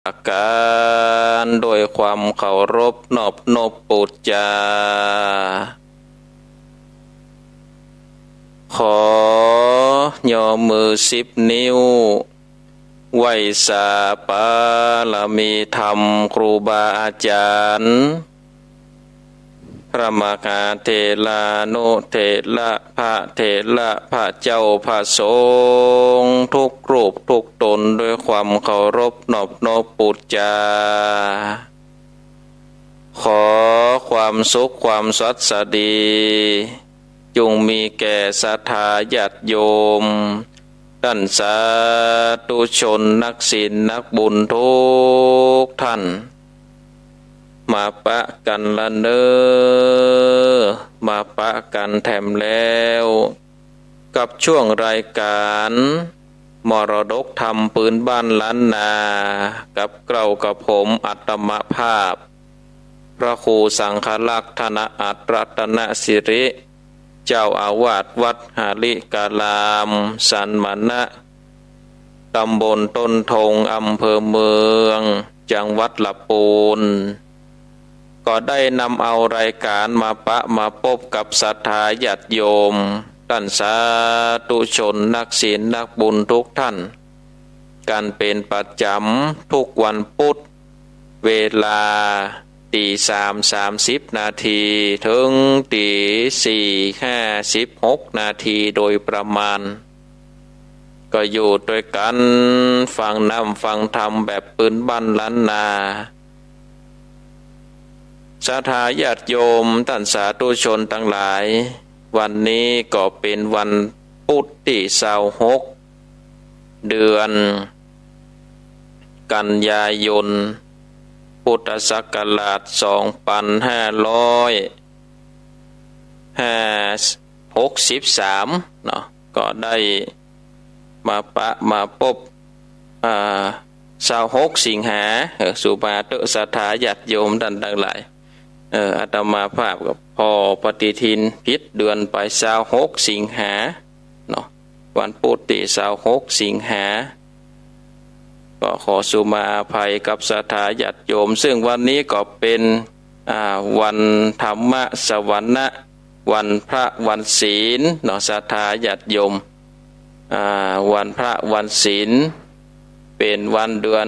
อาการโดยความเคารพนอบนบปูจาขอย่อมือ10 นิ้วไหว้สาบารมีธรรมครูบาอาจารย์พระมหาเถรานุเถระพระเถระพระเจ้าพระสงฆ์ทุกรูปทุกตนด้วยความเคารพนอบนบปูจาขอความสุขความสัสดีจงมีแก่ศรัทธาญาติโยมท่านสาธุชนนักศีลนักบุญทุกท่านมาปะกันละเนอมาปะกันแถมแล้วกับช่วงรายการมรดกธรรมพื้นบ้านล้านนากับเกล้ากับผมอัตมภาพพระครูสังฆลักษณ์ธนอัตรรัตนสิริเจ้าอาวาสวัดหาลิกาลามสันมณะตำบลต้นทงอำเภอเมืองจังหวัดลำพูนก็ได้นำเอารายการมาปะมาพบกับศรัทธาญาติโยมท่านสาธุชนนักศีลนักบุญทุกท่านกันเป็นประจำทุกวันพุธเวลา3:30 นาทีถึง4:56 นาทีโดยประมาณก็อยู่ด้วยกันฟังนำฟังธรรมแบบปืนบ้านล้านนาศรัทธาญาติโยมท่านสาธุชนทั้งหลายวันนี้ก็เป็นวันพุธที่26เดือนกันยายนพุทธศักราช2563เนาะก็ได้มาปะมาพบ26 สิงหาสุมาเตศรัทธาญาติโยมท่านทั้งหลายอาตมาภาพกับพอปฏิทินพิษเดือนไป26 สิงหาเนาะวันพุธที่26 สิงหาก็ขอสุมาอภัยกับศรัทธาญาติโยมซึ่งวันนี้ก็เป็นวันธรรมสวรรณะวันพระวันศีลเนาะศรัทธาญาติโยมวันพระวันศีลเป็นวันเดือน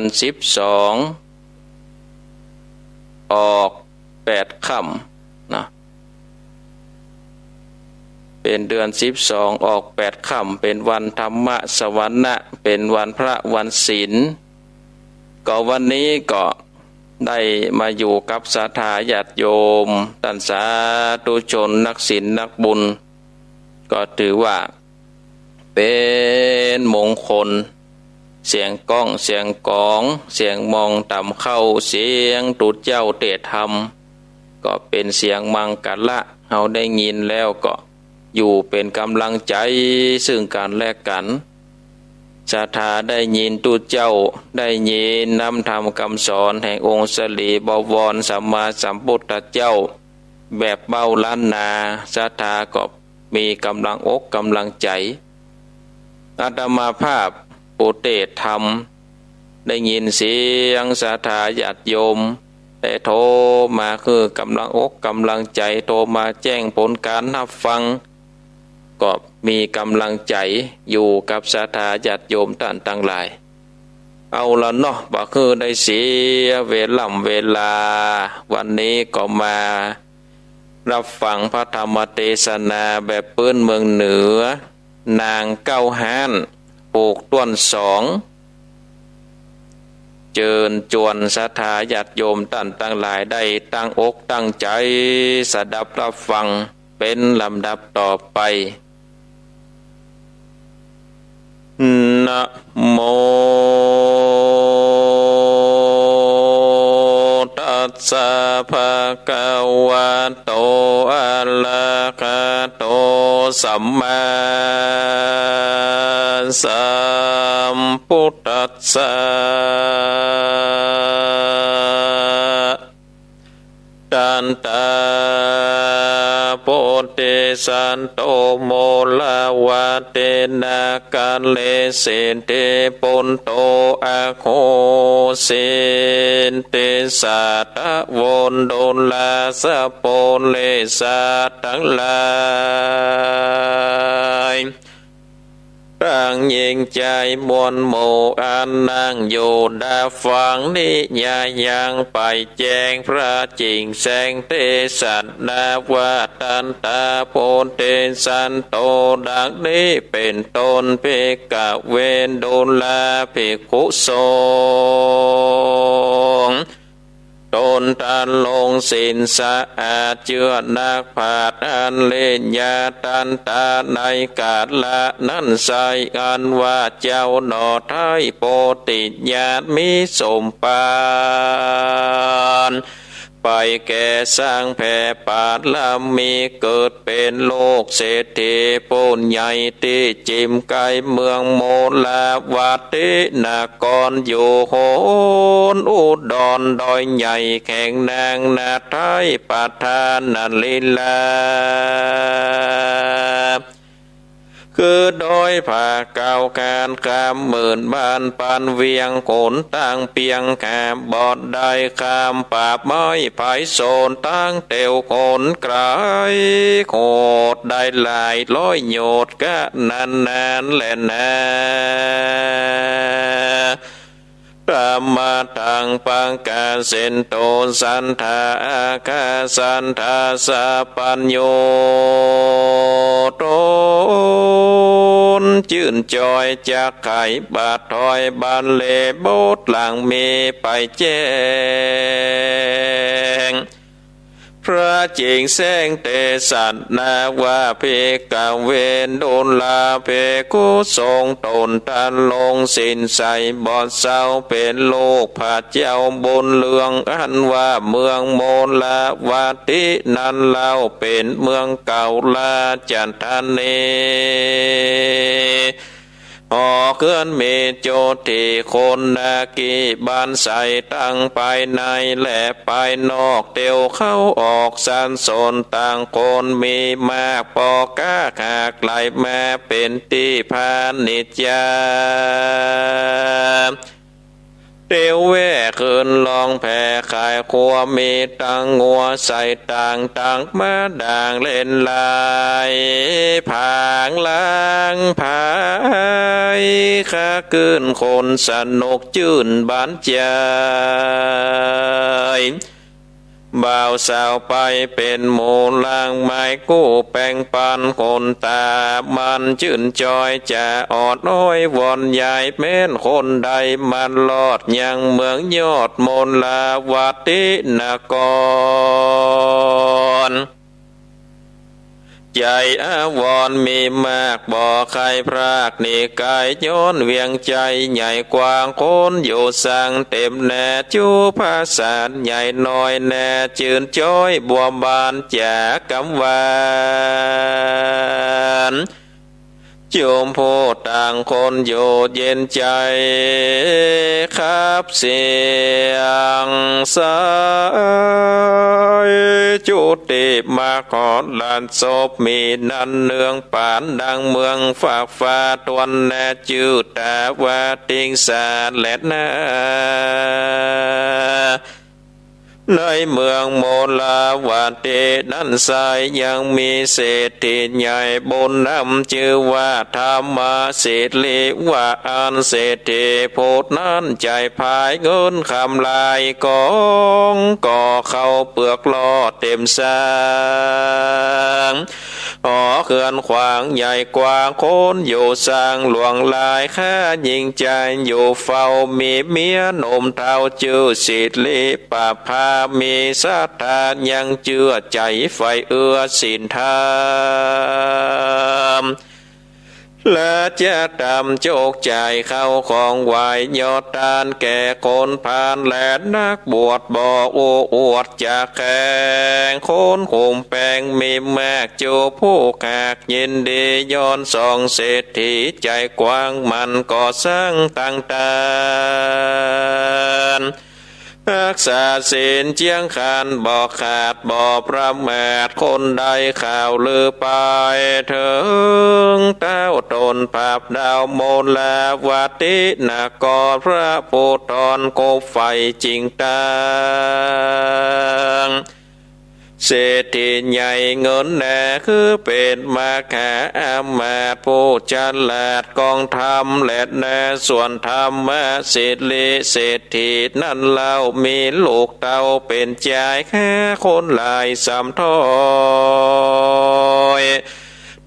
12ออก8 ค่ำนะเป็นเดือน12ออก8 ค่ำเป็นวันธรรมสวรรณะเป็นวันพระวันศีลก็วันนี้ก็ได้มาอยู่กับศรัทธาญาติโยมท่านสาธุชนนักศีลนักบุญก็ถือว่าเป็นมงคลเสียงก้องเสียงกองเสียงมองต่ำเข้าเสียงตุดเจ้าเตะธรรมก็เป็นเสียงมังกรละเฮาได้ยินแล้วก็อยู่เป็นกำลังใจซึ่งกันและกันศรัทธาได้ยินตุเจ้าได้ยินนำธรรมคำสอนแห่งองค์สลีบวรสัมมาสัมพุทธเจ้าแบบเบาล้านนาศรัทธาก็มีกำลังอกกำลังใจอาตมาภาพปุเตศธรรมได้ยินเสียงศรัทธาญาติโยมแต่โทรมาคือกำลังอกกำลังใจโทรมาแจ้งผลการรับฟังก็มีกำลังใจอยู่กับศรัทธาญาติโยมท่านทั้งหลายเอาละเนาะบ่คือได้เสียเวลาวันนี้ก็มารับฟังพระธรรมเทศนาแบบพื้นเมืองเหนือนางเก้าห้านปลูกต้น2เจิญจวนศรัทธาญาติโยมท่านทั้งหลายได้ตั้งอกตั้งใจสดับรับฟังเป็นลำดับต่อไปนะโมตัสสะภะคะวะโตอะระหะโตสัมมาสัมพุทธัสสะตันตาโพธิสันโตโมลาวัน เตนะกาเลเสเตปนโตอะโคเสนเตสาตะวนโดนลาสะปนเลสาทั้งหลายตั้งยิงใจมวลหมู่อันนั่งอยู่ดาฟังนิยายังไปแจ้งพระจริงแสงเตสัตนาวาตันตาโพเตสันโตดังนี้เป็นต้นเพกะเวนโดนลาภิกขุสงฆ์ตนตันลงสินสะอาดเจือนักผาดอันเล่นยาตันตาในกาลละนั้นใส่กันว่าเจ้าหนอไทยโปติญาตมิสมปานไปแก่สร้างแผ่ปาดลำมีเกิดเป็นโลกเศรษฐีปูนใหญ่ที่จิมไกเมืองโมลาวาตินากรอยู่โหนอุดรดอยใหญ่แข่งนางนาไทยปัทานนันลีลาคือโดยผ่าเก่าการคามหมื่นบ้านปันเวียงโขนตั้งเปียงแคบบอดได้คามปาบไม้ไผ่โซนตั้งเตียวโขนกลายโคดได้หลายร้อยโยดกะนานแหละนะตามมาตังปังกาเซนโตสันทาอาคาสันทาสะปัญโยโตนจื่นจอยจากไข่บาดถอยบานเลโบดหลังเมไปแจ้งพระจิงแสงเตสัตนาวาเพกาเวนโดนลาเพกุทรงตนตันลงสินใสบอดเศร้าเป็นโลกผาเจ้าบนเลืองอันว่าเมืองโมลาวาตินั้นเล่าเป็นเมืองเก่าลาจันทานีหอเคลื่อนเมโจติคนนากีบานใสตั้งไปในและไปนอกเตียวเข้าออกสันสนต่างคนมีมากปอกาหากไหลมาเป็นที่พาณิชยาเตียวแว่คืนลองแผ่ขายขัวมีตังงัวใส่ต่างมาด่างเล่นลายผางล้างผายข้าคืนคนสนุกจื่นบานใจบ่าวสาวไปเป็นหมูลางไม้กู้แป้งปันคนตามันชื่นจอยจะออดน้อยวอนใหญ่แม้นคนใดมันลอดยังเมืองยอดมนลาวาตินากรใจอาวรมีมากบ่ใครพรากนี่กายย้อนเวียงใจใหญ่กว้างคนอยู่สั่งเต็มแน่จูภาษาใหญ่น้อยแน่จืนจ้อยบัวบานจากกำวานโยมผู้ต่างคนอยู่เย็นใจครับเสียงสายจุติมาขอลานศพมีนันเนืองป่านดังเมืองฝากฟ้าตวนแน่จืดแต่ว่าติงสาและนาในเมืองโมลาวาตินั้นสายยังมีเศรษฐีใหญ่บนนำชื่อว่าธรรมเศรษฐีว่าอันเศรษฐีโพดนั้นใจพายเงินคำลายกองก่อเข้าเปลือกล้อเต็มสางหอเขื่อนขวางใหญ่กว่าคนอยู่สร้างหลวงลายข้ายิงใจอยู่เฝ้ามีเมียหนุ่มเท่าชื่อสิทธิปาพามีศรัทธายังเชื่อใจไฟเอื้อสินธรรมและจะทำโจกใจเข้าของไหวยอดทานแก่คนผ่านและนักบวชบ่โอ้อวดจากแข่งคนขุมแปงมีแมกจูผู้ขากยินดีย้อนส่องเศรษฐีใจกว้างมันก่อสร้างต่าง รักษาศีลเจียงคานบ่ขาดบ่ประมาทคนใดข่าวลือไปถึงเต้าตนภาพดาวโมลาวาตินากรพระพุทธรกบไฟจริงตังเศรษฐีใหญ่เงินแน่คือเป็นมาขาอามาตย์ผู้จันลาดกองธรรมและแน่ส่วนธรรมะสิทธิเศรษฐีนั่นเล่ามีลูกเต้าเป็นใจแค่คนหลายสามถ้อย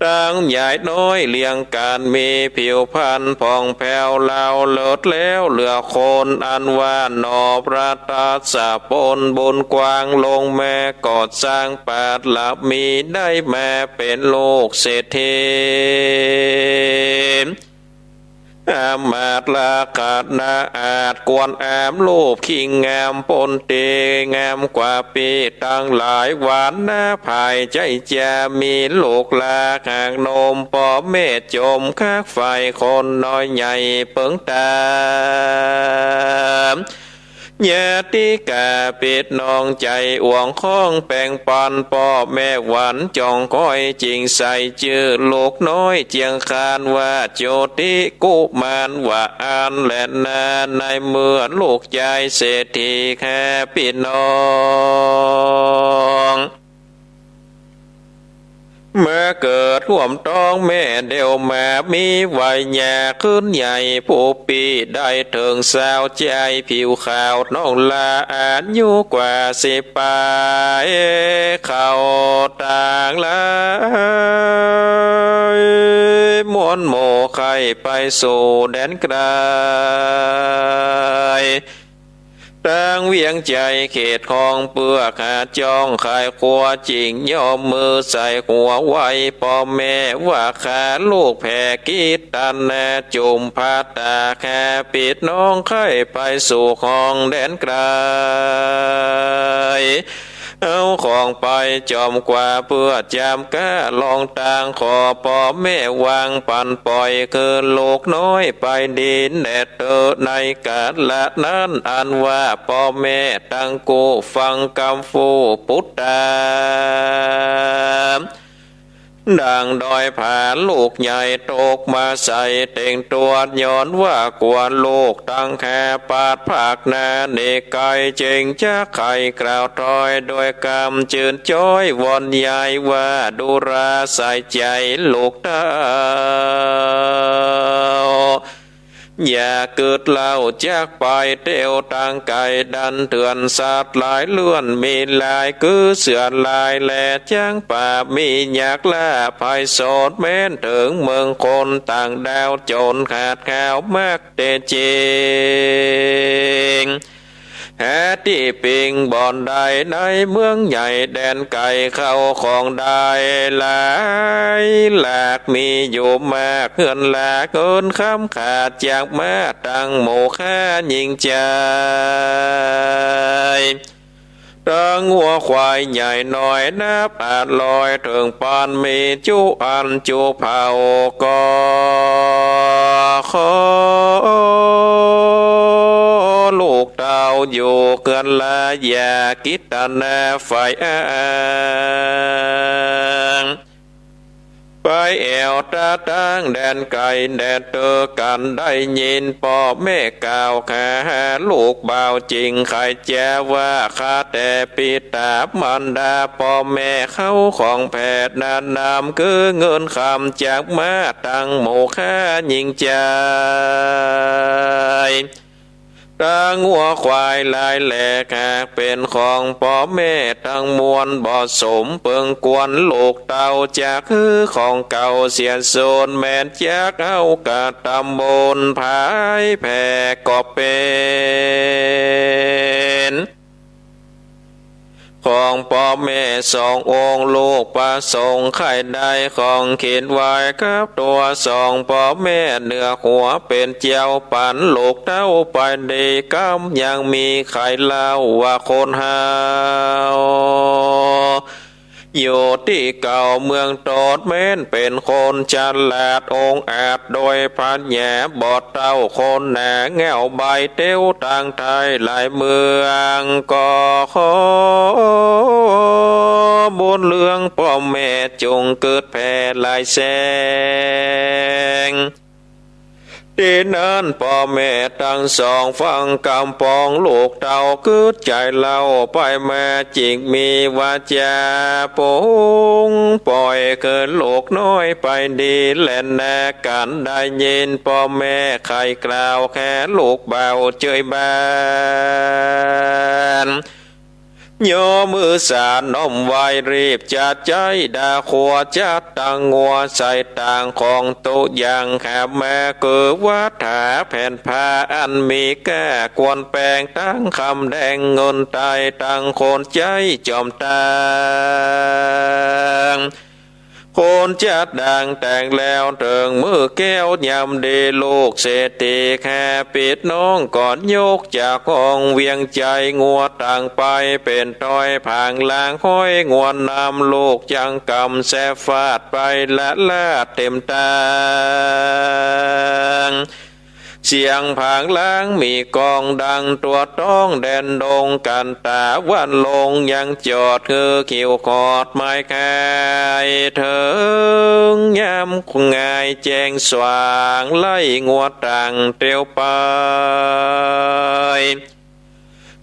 ตั้งใหญ่น้อยเลี้ยงการมีผิวพรรณผ่องแผ้วเล่าเลิศแล้วเหลือคนอันว่าหนอพระตาสะปนบนกว้างลงแม่กอดสร้างปาดหลับมีได้แม่เป็นโลกเศรษฐีอามาตลาขาดนาอาจกวนแอมรูปขิงงามปนเตงามกว่าปีตั้งหลายหวานหน้าภายใจจะมีลูกลาหางนมปอเมฆจมคากไฟคนน้อยใหญ่เปิงตามญาติกาปิดน้องใจอ่วงข้องแปลงปันพ่อแม่หวันจองก้อยจริงใส่ชื่อลูกน้อยเจียงคานว่าโจติกุมารว่าอ่านและนาในเมื่อลูกใจเศรษฐีแค่พี่น้องเมื่อเกิดร่วมต้องแม่เดียวมามีวัยหยาขึ้นใหญ่ผู้ปีได้ถึงสาวใจผิวขาวน้องลาอายุกว่า10 ปีเข้าต่างลายมวนโมไข่ไปสู่แดนไกลตั้งเวียงใจเขตของเปื้อขาจองขายขัวจริงย่อมมือใส่หัวไว้พ่อแม่ว่าขาลูกแผ่กีตันแน่จุมพาตาแค่ปิดน้องไข่ไปสู่ห้องแดนไกลเอาของไปจอมกว่าเพื่อจำก้าลองต่างขอพ่อแม่วางปันปล่อยคือลูกน้อยไปดินแดดเตอในกาลละนั้นอันว่าพ่อแม่ตั้งกูฟังกำฟูพุทธาดังดอยผาลูกใหญ่ตกมาใส่เต่งตัวย้อนว่ากวนลูกตั้งแค่ปาดภาคนาเนไกเจงจะไข่กล่าวตอยโดยกำจืนจ้อยวอนใหญ่ว่าดูราใส่ใจลูกเต้าอย่าเกิดเล่าจากไปเตียวต่างไก่ดันเถื่อนสัตว์หลายเลื่อนมีลายคือเสือลายแหล่จ้างป่ามีอยากล่าภัยโสดแม้นถึงเมืองคนต่างดาวโจรขาดข่าวมากเตจงหาที่ปิงบ่อนใดในเมืองใหญ่แดนไก่เข้าของได้หลายหลากมีอยู่มากเฮือนหลากเกินคำขาดจากมาตั้งหมู่ข้ายิงใจตั้งหัวควายใหญ่หน่อยนับอาจลอยถึงปานมีจุอันจุเผาก็ขอลูกเต้าอยู่เกินละอย่าคิดตานาไฟอ้างไปแอวตาตั้งแดนไก่แดนเตอกันได้ยินพ่อแม่กล่าวขาลูกบ่าวจริงใครแจ้ว่าข้าแต่ปิตามันดาพ่อแม่เขาของแพทย์นานนามคือเงินคำจากมาตั้งหมู่ข้ายิงใจตั้งหัวควายลายแหลกหากเป็นของพ่อแม่ทั้งมวลบ่สมเปิงกวนลูกเต่าจากคือของเก่าเสียโซนแม่นจากเอากะตำบลภายแผ่ก็เป็นของพ่อแม่สององค์ลูกประสงค์ไข่ได้ของเขียนไว้กับตัวสองพ่อแม่เนื้อหัวเป็นเจียวปันลูกเต้าไปดีกำยังมีไข่เล่าว่าคนหาว อยู่ที่เก่าเมืองโตดแม้นเป็นคนฉลาดองอาจโดยพันแย่บอดเต้าคนแหน่แง่วใบเต้วทางไทยหลายเมืองก็ขอบุญเรืองพ่อแม่จงเกิดแผ่หลายแสงดีนั้นพ่อแม่ทั้งสองฟังกำปองลูกเต่าคืดใจเล่าไปแม่จิกมีวาจาปงปล่อยเกินลูกน้อยไปดีแล่นแน่กันได้ยินพ่อแม่ใครกล่าวแค่ลูกเบาเจยบานโยมือสานนมไวรีบจัดใจดาขัวจัดตังงัวใส่ต่างของตุยังแคบแม่เกิดวัฏหาแผ่นผ้าอันมีแก้กวนแปลงตั้งคำแดงเงินไตตั้งคนใจจอมตางคนจัดดังแต่งแล้วเถิงมือแก้วยำดีลูกเศรษฐีแค่ปิดน้องก่อนยกจากห้องเวียงใจงัวต่างไปเป็นต้อยผางลางห้อยงวนนำลูกจังกำแสฟาดไปละลาดเต็มตางเสียงผางล้างมีกองดังตัวต้องแดนดงกันตาวันลงยังจอดคือขิวขอดไม้คายเถิงยามง่ายแจงสว่างไล่งัวต่างเตียวไป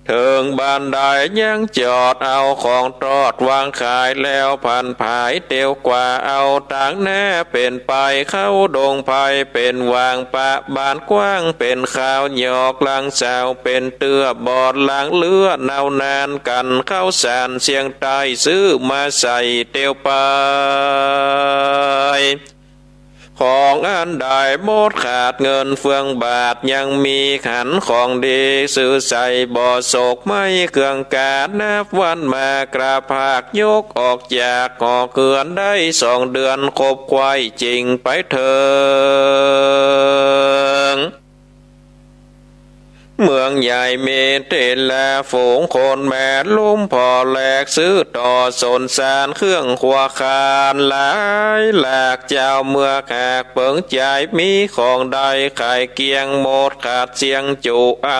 เถิงบานใดยังจอดเอาของตอดวางขายแล้วพันผายเตียวกว่าเอาต่างแน่เป็นไปเข้าดงไผ่เป็นวางปะบานกว้างเป็นข้าวหยอกลังสาวเป็นเตือบอดหลังเลือดนาวนานกันเข้าสานเสียงใต้ซื้อมาใส่เตียวไปของอันใดหมดขาดเงินเฟืองบาทยังมีขันของดีซื้อใส่บ่อโศกไม่เครื่องกาดนับวันมากราภาคยกออกจากก่อเกือนได้2 เดือนครบควายจริงไปเถิงเมืองใหญ่เมเตลและฝูงคนแม่ลุ่มพอแหลกซื้อต่อสนสารเครื่องขวาคานหลายหลากเจ้าเมื่อแขกเปิงใจมีของใดไข่เกียงหมดขาดเสียงจุอั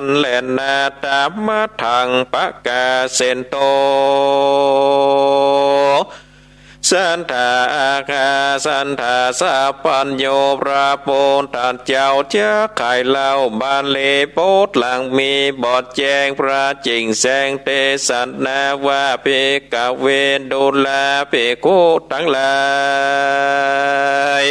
นแหลนนาตามมาทางปะกาเซนโตสันทาอาคาสันทาสาปัญโยพระโพนตัดเจ้าเจ้าไข่เล่าบานเลโปดหลังมีบอดแจงพระจริงแสงเตสันนาว่าเปกะเวนดูแลเปโคทั้งหลาย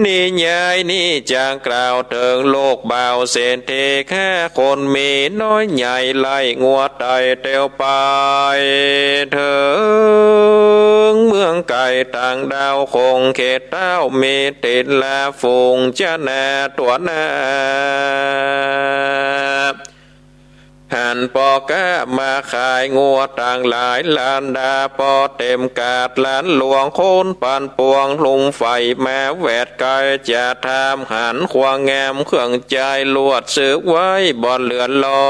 นี่ยายนี่จางกล่าวเถิงโลกบ่าวเศรษฐีแค่คนมีน้อยใหญ่ไล่งัวไตเตียวไปเถิงเมืองไก่ต่างดาวคงเขตเต้ามีติดและฝูงจะแน่ตัวหน้าหันปอกะมาขายงัวต่างหลายล้านดาปอเต็มกาดล้านหลวงโคนปันปวงลุงไฟแม่แวดไกจะทำหันควงแงมเครื่องใจลวดซื้อไว้บ่อนเลือนลอ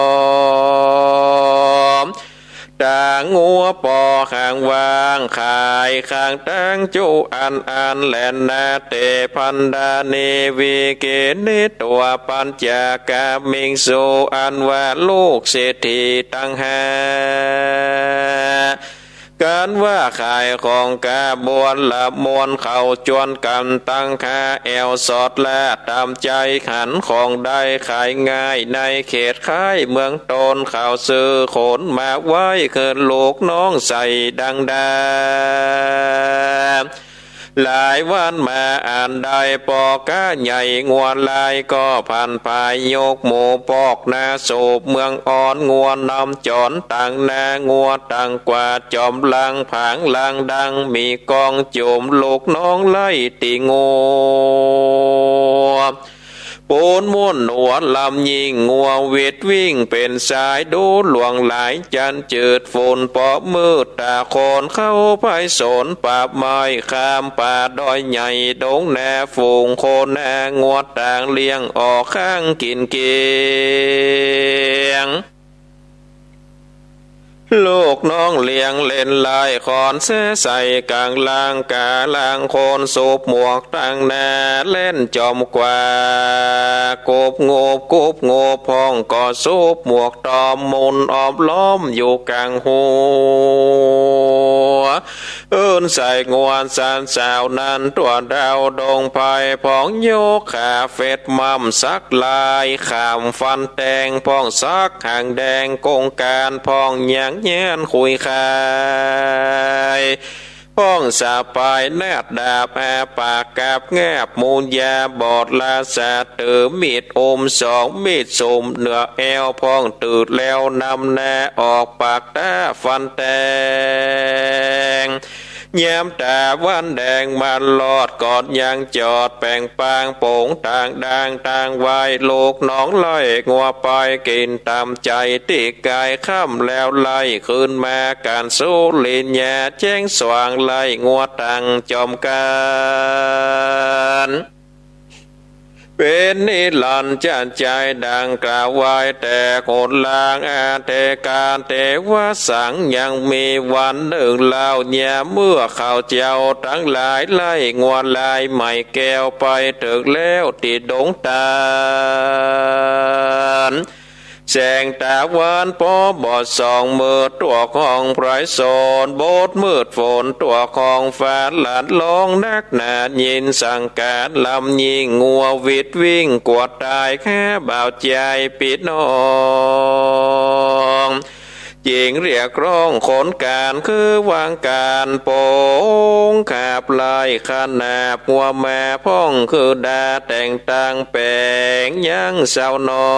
มต่างงัวปอข้างวางขายข้างตั้งจุอันแลนนาเตพันดาเนวิเกนิตัวปัญจากามิงโซอันว่าลูกเศรษฐีตั้งหาการว่าขายของกาบวนละมวนเขาจวนกันตั้งค่าแอวสอดและตามใจขันของได้ขายง่ายในเขตค่ายเมืองตนข่าวซื้อขนมาไว้เคินลูกน้องใส่ดังดาหลายวันมาอ่านได้ปอกะใหญ่งวลายก็พันพายยกหมูปอกนาสูบเมืองอ่อนงัวนำจอนต่างนางัวต่างกว่าจอมลังผางลังดังมีกองโจมลูกน้องไล่ตีงัวปูนมุ่นหัวลำยิงงัวเวทวิ่งเป็นสายดูหลวงหลายจันจืดฝนปอบมืดตาโคนเข้าไปสนป่าไม้ข้ามป่าดอยใหญ่ดงแน่ฝูงโคนแน่งัวต่างเลี้ยงออกข้างกินเกียง ลูกน้องเลี้ยงเล่นลายคอนเสใส่กลางลางกาลางโคนสูบหมวกตั้งนาเล่นจอมกว่ากบโงบกบโงบพองก็สูบหมวกตอมมุนออบล้อมอยู่กลางหัวใส่งวนสานสาวนั้นตัวดาวดงไผ่พองโยกขาเฟดมั่มซักลายขามฟันแดงพองซักหางแดงกงการพองหยังแย้นคุยคายพ้องสาปายแนดดาบแอปากกาบแงบมูลยาบอดลาสาตือมีดอมสองมีดสุ่มเหนือแอวพ้องตืดแล้วนำแน่ออกปากตาฟันแตงแย้มตาวันแดงมันลอดกอดยังจอดแป่งปางโป่งต่างด่างต่างวายลูกน้องไล่งัวไปกินตามใจตีกายค่ำแล้วไล่คืนมาการสู้ลินยาแจ้งสว่างไล่งัวตังจอมการเป็นนิรันดร์จันใจดังกล่าวไว้แต่โคตรลางอาเทการเทวสังยังมีวันหนึ่งเล่าเนี่ยเมื่อข่าวเจ้าทั้งหลายไล่งวนลายใหม่แก้วไปถึงแล้วติดดงตาลแสงตาวันพอบอดสองมือตัวของไพรโซนโบดมืดฝนตัวของฟ้าหลาดลองนักหนายินสังการลำยิงงัววิดวิ่งกวดตายแค่บ่าวใจปิดน้องจิงเรียกร้องขนการคือวางการโป่งขาบลายขนาบหัวแม่พ่องคือดาแต่งต่างแปลงยังเศร้านอ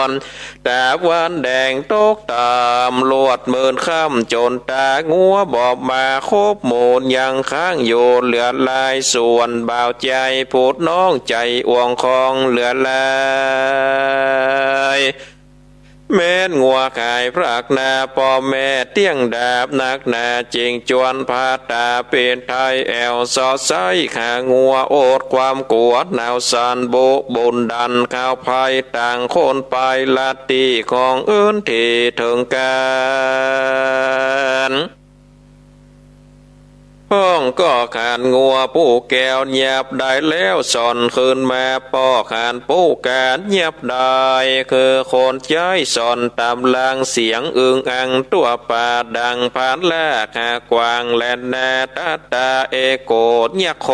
นตาวันแดงตกตามลวดหมื่นค่ำจนตางัวบอบมาคบหมูลยังค้างอยู่เหลือลายส่วนบ่าวใจพูดน้องใจอ่วงคองเหลือลายแม่นงัวขายพรักนาพ่อแม่เตี้ยงดาบนักหนาจริงจวนพาตาเป็นไทยแอวสอดไซขางัวโอดความกวดหนาวสันโบบุญดันข้าวภัยต่างคนไปลาตีของที่ถึงการพ้องก็ขานงัวผู้แก้วเงียบได้แล้วสอนคืนมาป้อขานผู้การเงียบได้คือคนใจสอนตามลางเสียงอึงอังตัวป่าดังผ่านแลกหากวางแลนนาตาตาเอโกเนียโค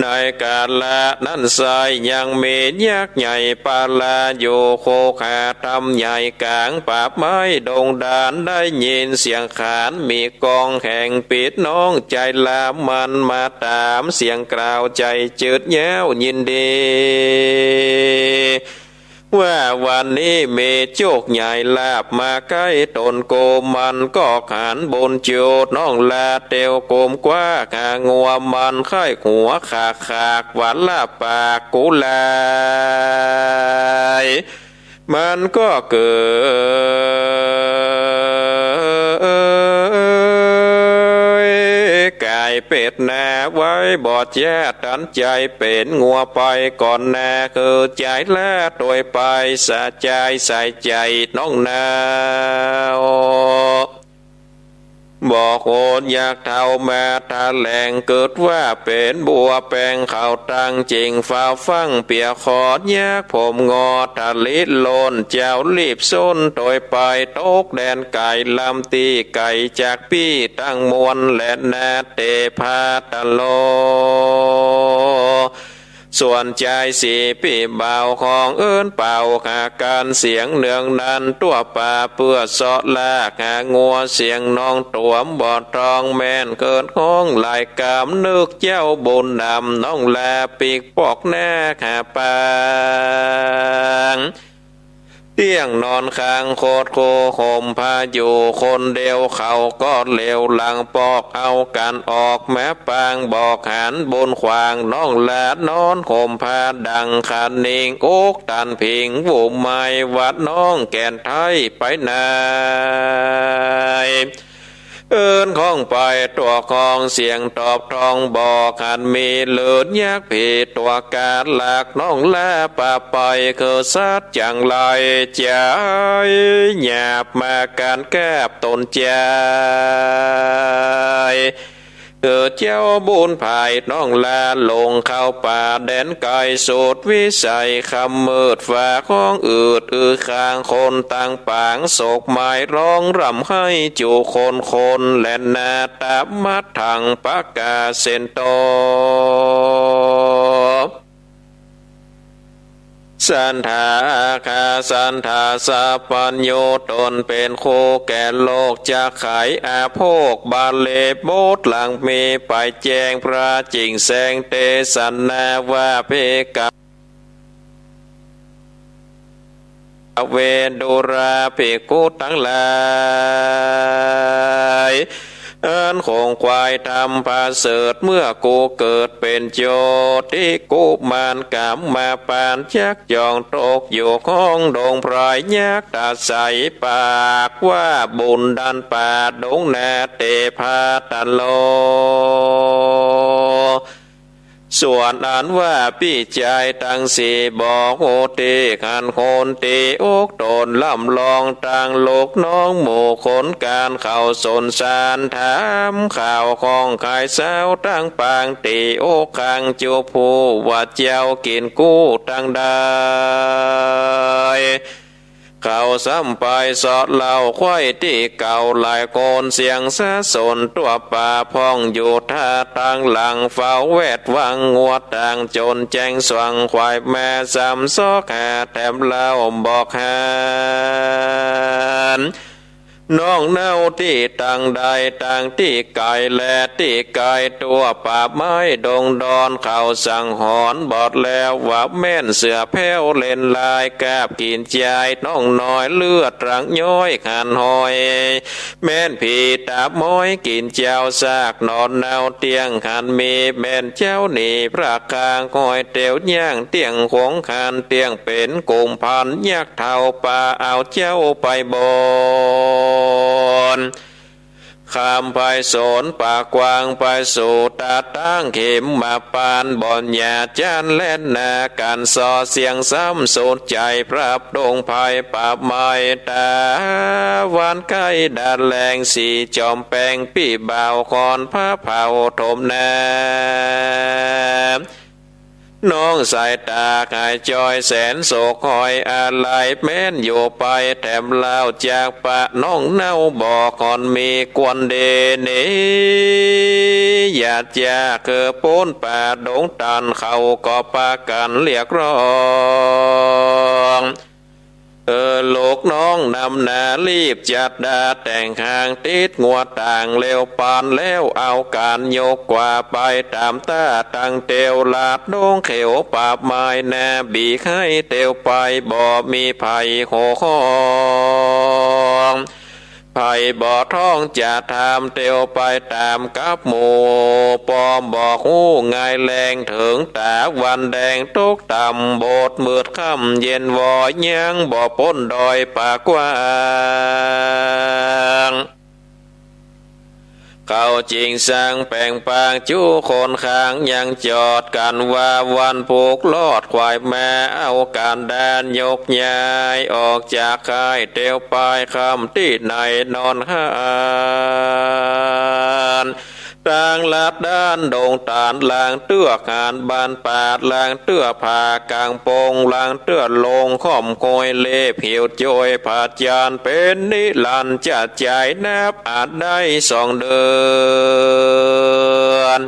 ในกาลนั้นสายยังมียักษ์ใหญ่ปาลาอยู่โคขาทำใหญ่กลางป่าไม้ดงดานได้ยินเสียงขานมีกองแห่งปิดน้องใจลามันมาตามเสียงกล่าวใจจืดแย้วยินดีว่าวันนี้เมโจกใหญ่ลาบมาใกล้ตนโกมันก็ขานบนโจดน้องลาเตียวโกมกว่าขางัวมันไข้หัวขากขากหวานลาปากกุลายมันก็เกิดกายเป็ดนาไว้บอดแย่ตันใจเป็นงัวไปก่อนนาคือใจแล้วโดยไปสะใจใส่ใจน้องนาวบอกโอนอยากเท่ามาทาแหลงเกิดว่าเป็นบัวแปลงเขาตั้งจริงฟ้าฟังเปียขอดยากผมงอทะลิดโลนเจ้ารีบส้นโดยไปตกแดนไก่ลำตีไก่จากพี่ตั้งมวลและนาเตพาตะโลส่วนใจสีปีเบาของเป่าหาการเสียงเนืองนันตัวป่าเพื่อสอลากหางัวเสียงน้องตัวบอดทองแม่นเกิดห้องลายกามนึกเจ้าบุญนำน้องแลปีกปอกแน่ขาปางเตียงนอนข้างโคตรโคห่มผ้าอยู่คนเดียวเขาก็เลวหลังปอกเอากันออกแม้ปางบอกหันบนขวางน้องแลนอนห่มผ้าดังขันนิงอกตันพิงวุไม้วัดน้องแก่นไทยไปนาย เอินของไปตัวของเสียงตอบทองบอกขันมีเลือดยากผีตัวการหลักน้องแลป่าไปคือสัตว์จังไรใจหยาบมาการแก้บตนใจเกิดเจ้าบุญภายน้องลาลงเข้าป่าแดนไกลสุดวิสัยคำมืดฝาของข้างคนต่างปางโศกหมายร้องรำให้จูคนและนาตามัดถังปากกาเซนโตสันทาคาสันทาสัพพัญโยตนเป็นโคแก่โลกจะไขอาโภคบาเลโบทหลังมีไปแจงพระจิงแสงเตสันนาว่าเพกาเวดุราภิกขุทั้งหลายอันคงควายทำพาเสดเมื่อกูเกิดเป็นโจติกูมานกามมาปานชักจองตกอยู่ห้องดงพรายยักตาใสปากว่าบุญดันป่าดงนาเตพาตะโลส่วนอันว่าพี่ใจตั้งสีบอกโอตีขันคนตีอกตนล่ำลองต่างโลกน้องหมู่คนการเข้าสนสารถามข่าวของขายสาวตั้งปางตีอกขังจูผู้ว่าเจ้ากินกู้ตั้งได้เขาซ้ำไปสอดเหล่าควายที่เก่าหลายคนเสียงสะสนตัวป่าพองอยู่ท่าทางหลังเฝ้าแวดวังงัวต่างจนแจ้งสว่างควายแม่ซ้ำซอกหาแถมเล่าบอกหานน้องเน่าที่ต่างใดต่างที่ไก่และที่ไก่ตัวป่าไม้ดงดอนเขาสั่งหอนบอดแล้วว่าแม่นเสือแพ้วเล่นลายกาบกินใจน้องน้อยเลือดรังย้อยขันหอยแม่นผีตาบม้อยกินเจ้าซากนอนเน่าเตียงขันมีแม่นเจ้าหนีพระกางคอยเตียวย่างเตียงขงขันเตียงเป็นกุมพันยักเท่าป่าเอาเจ้าไปบนข้ามไปโสนปากกวางไปสู่ตาตั้งเข็มมาปานบ่อนยาจานเล่นนาการสอเสียงซ้ำสูดใจพระดงภัยป่าไม้ตาวานไก่ดาแรงสีจอมแปงปีบ่าวคอนพระเผาถมนาน้องสายตาหายจอยแสนโศกคอยอะไรแม้นอยู่ไปแถมเล่าจากปะน้องเน่าบอกก่อนมีกวนเดนีอยากจะคือปูนป่าดงตันเขาก็ปากันเรียกร้องโลกน้องนำนารีบจัดดาแต่งห่างติดงัวต่างเร็วปานแล้วเอาการยกกว่าไปตามตาตั้งเตียวลาดดงเขียวปาบไม้แน่บีให้เตียวไปบ่มีภัยโหข้องภัยบ่อท้องจะทำเตียวไปตามกับหมู่ปอมบอกหูง่ายแรงถึงตาวันแดงตกต่ำโบดมืดค่ำเย็นวอยังบ่พ้นดอยปากกว้างเขาจริงสร้างแปลงปางจู้คนข้างยังจอดกันว่าวันผูกลอดควายแม่เอาการแดนยกย้ายออกจากค่ายเตียวไปคำที่ไหนนอนหานต่างลาดด้านดงตานลางเตื้อหานบานปาดลางเตื้อผ่ากลางโปงลางเตื้อลงข่อมโกยเล่ผิวโจยผาจานเป็นนิลันจะใจนับอาจได้2 เดือน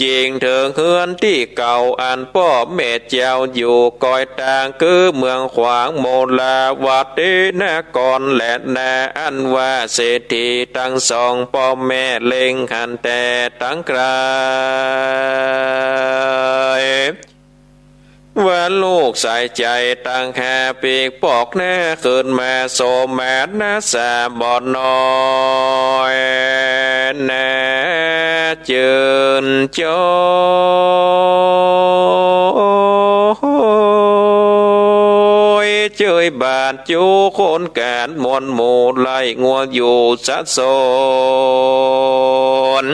จริงเถิงเฮือนที่เก่าอันพ่อแม่เจ้าอยู่กอยต่างคือเมืองขวางโมลาวัดดีนกรและนาอันว่าเศรษฐีทั้งสองพ่อแม่เล็งหันแต่ตั้งไกลว่าลูกใส่ใจตั้งแค่ปีกปอกแน่คืนมาโสแม่นาสาบอดน้อยแน่เจินจอย เจยบาดจูคนแกนมวลหมู่ไล่งัวอยู่สัดโซน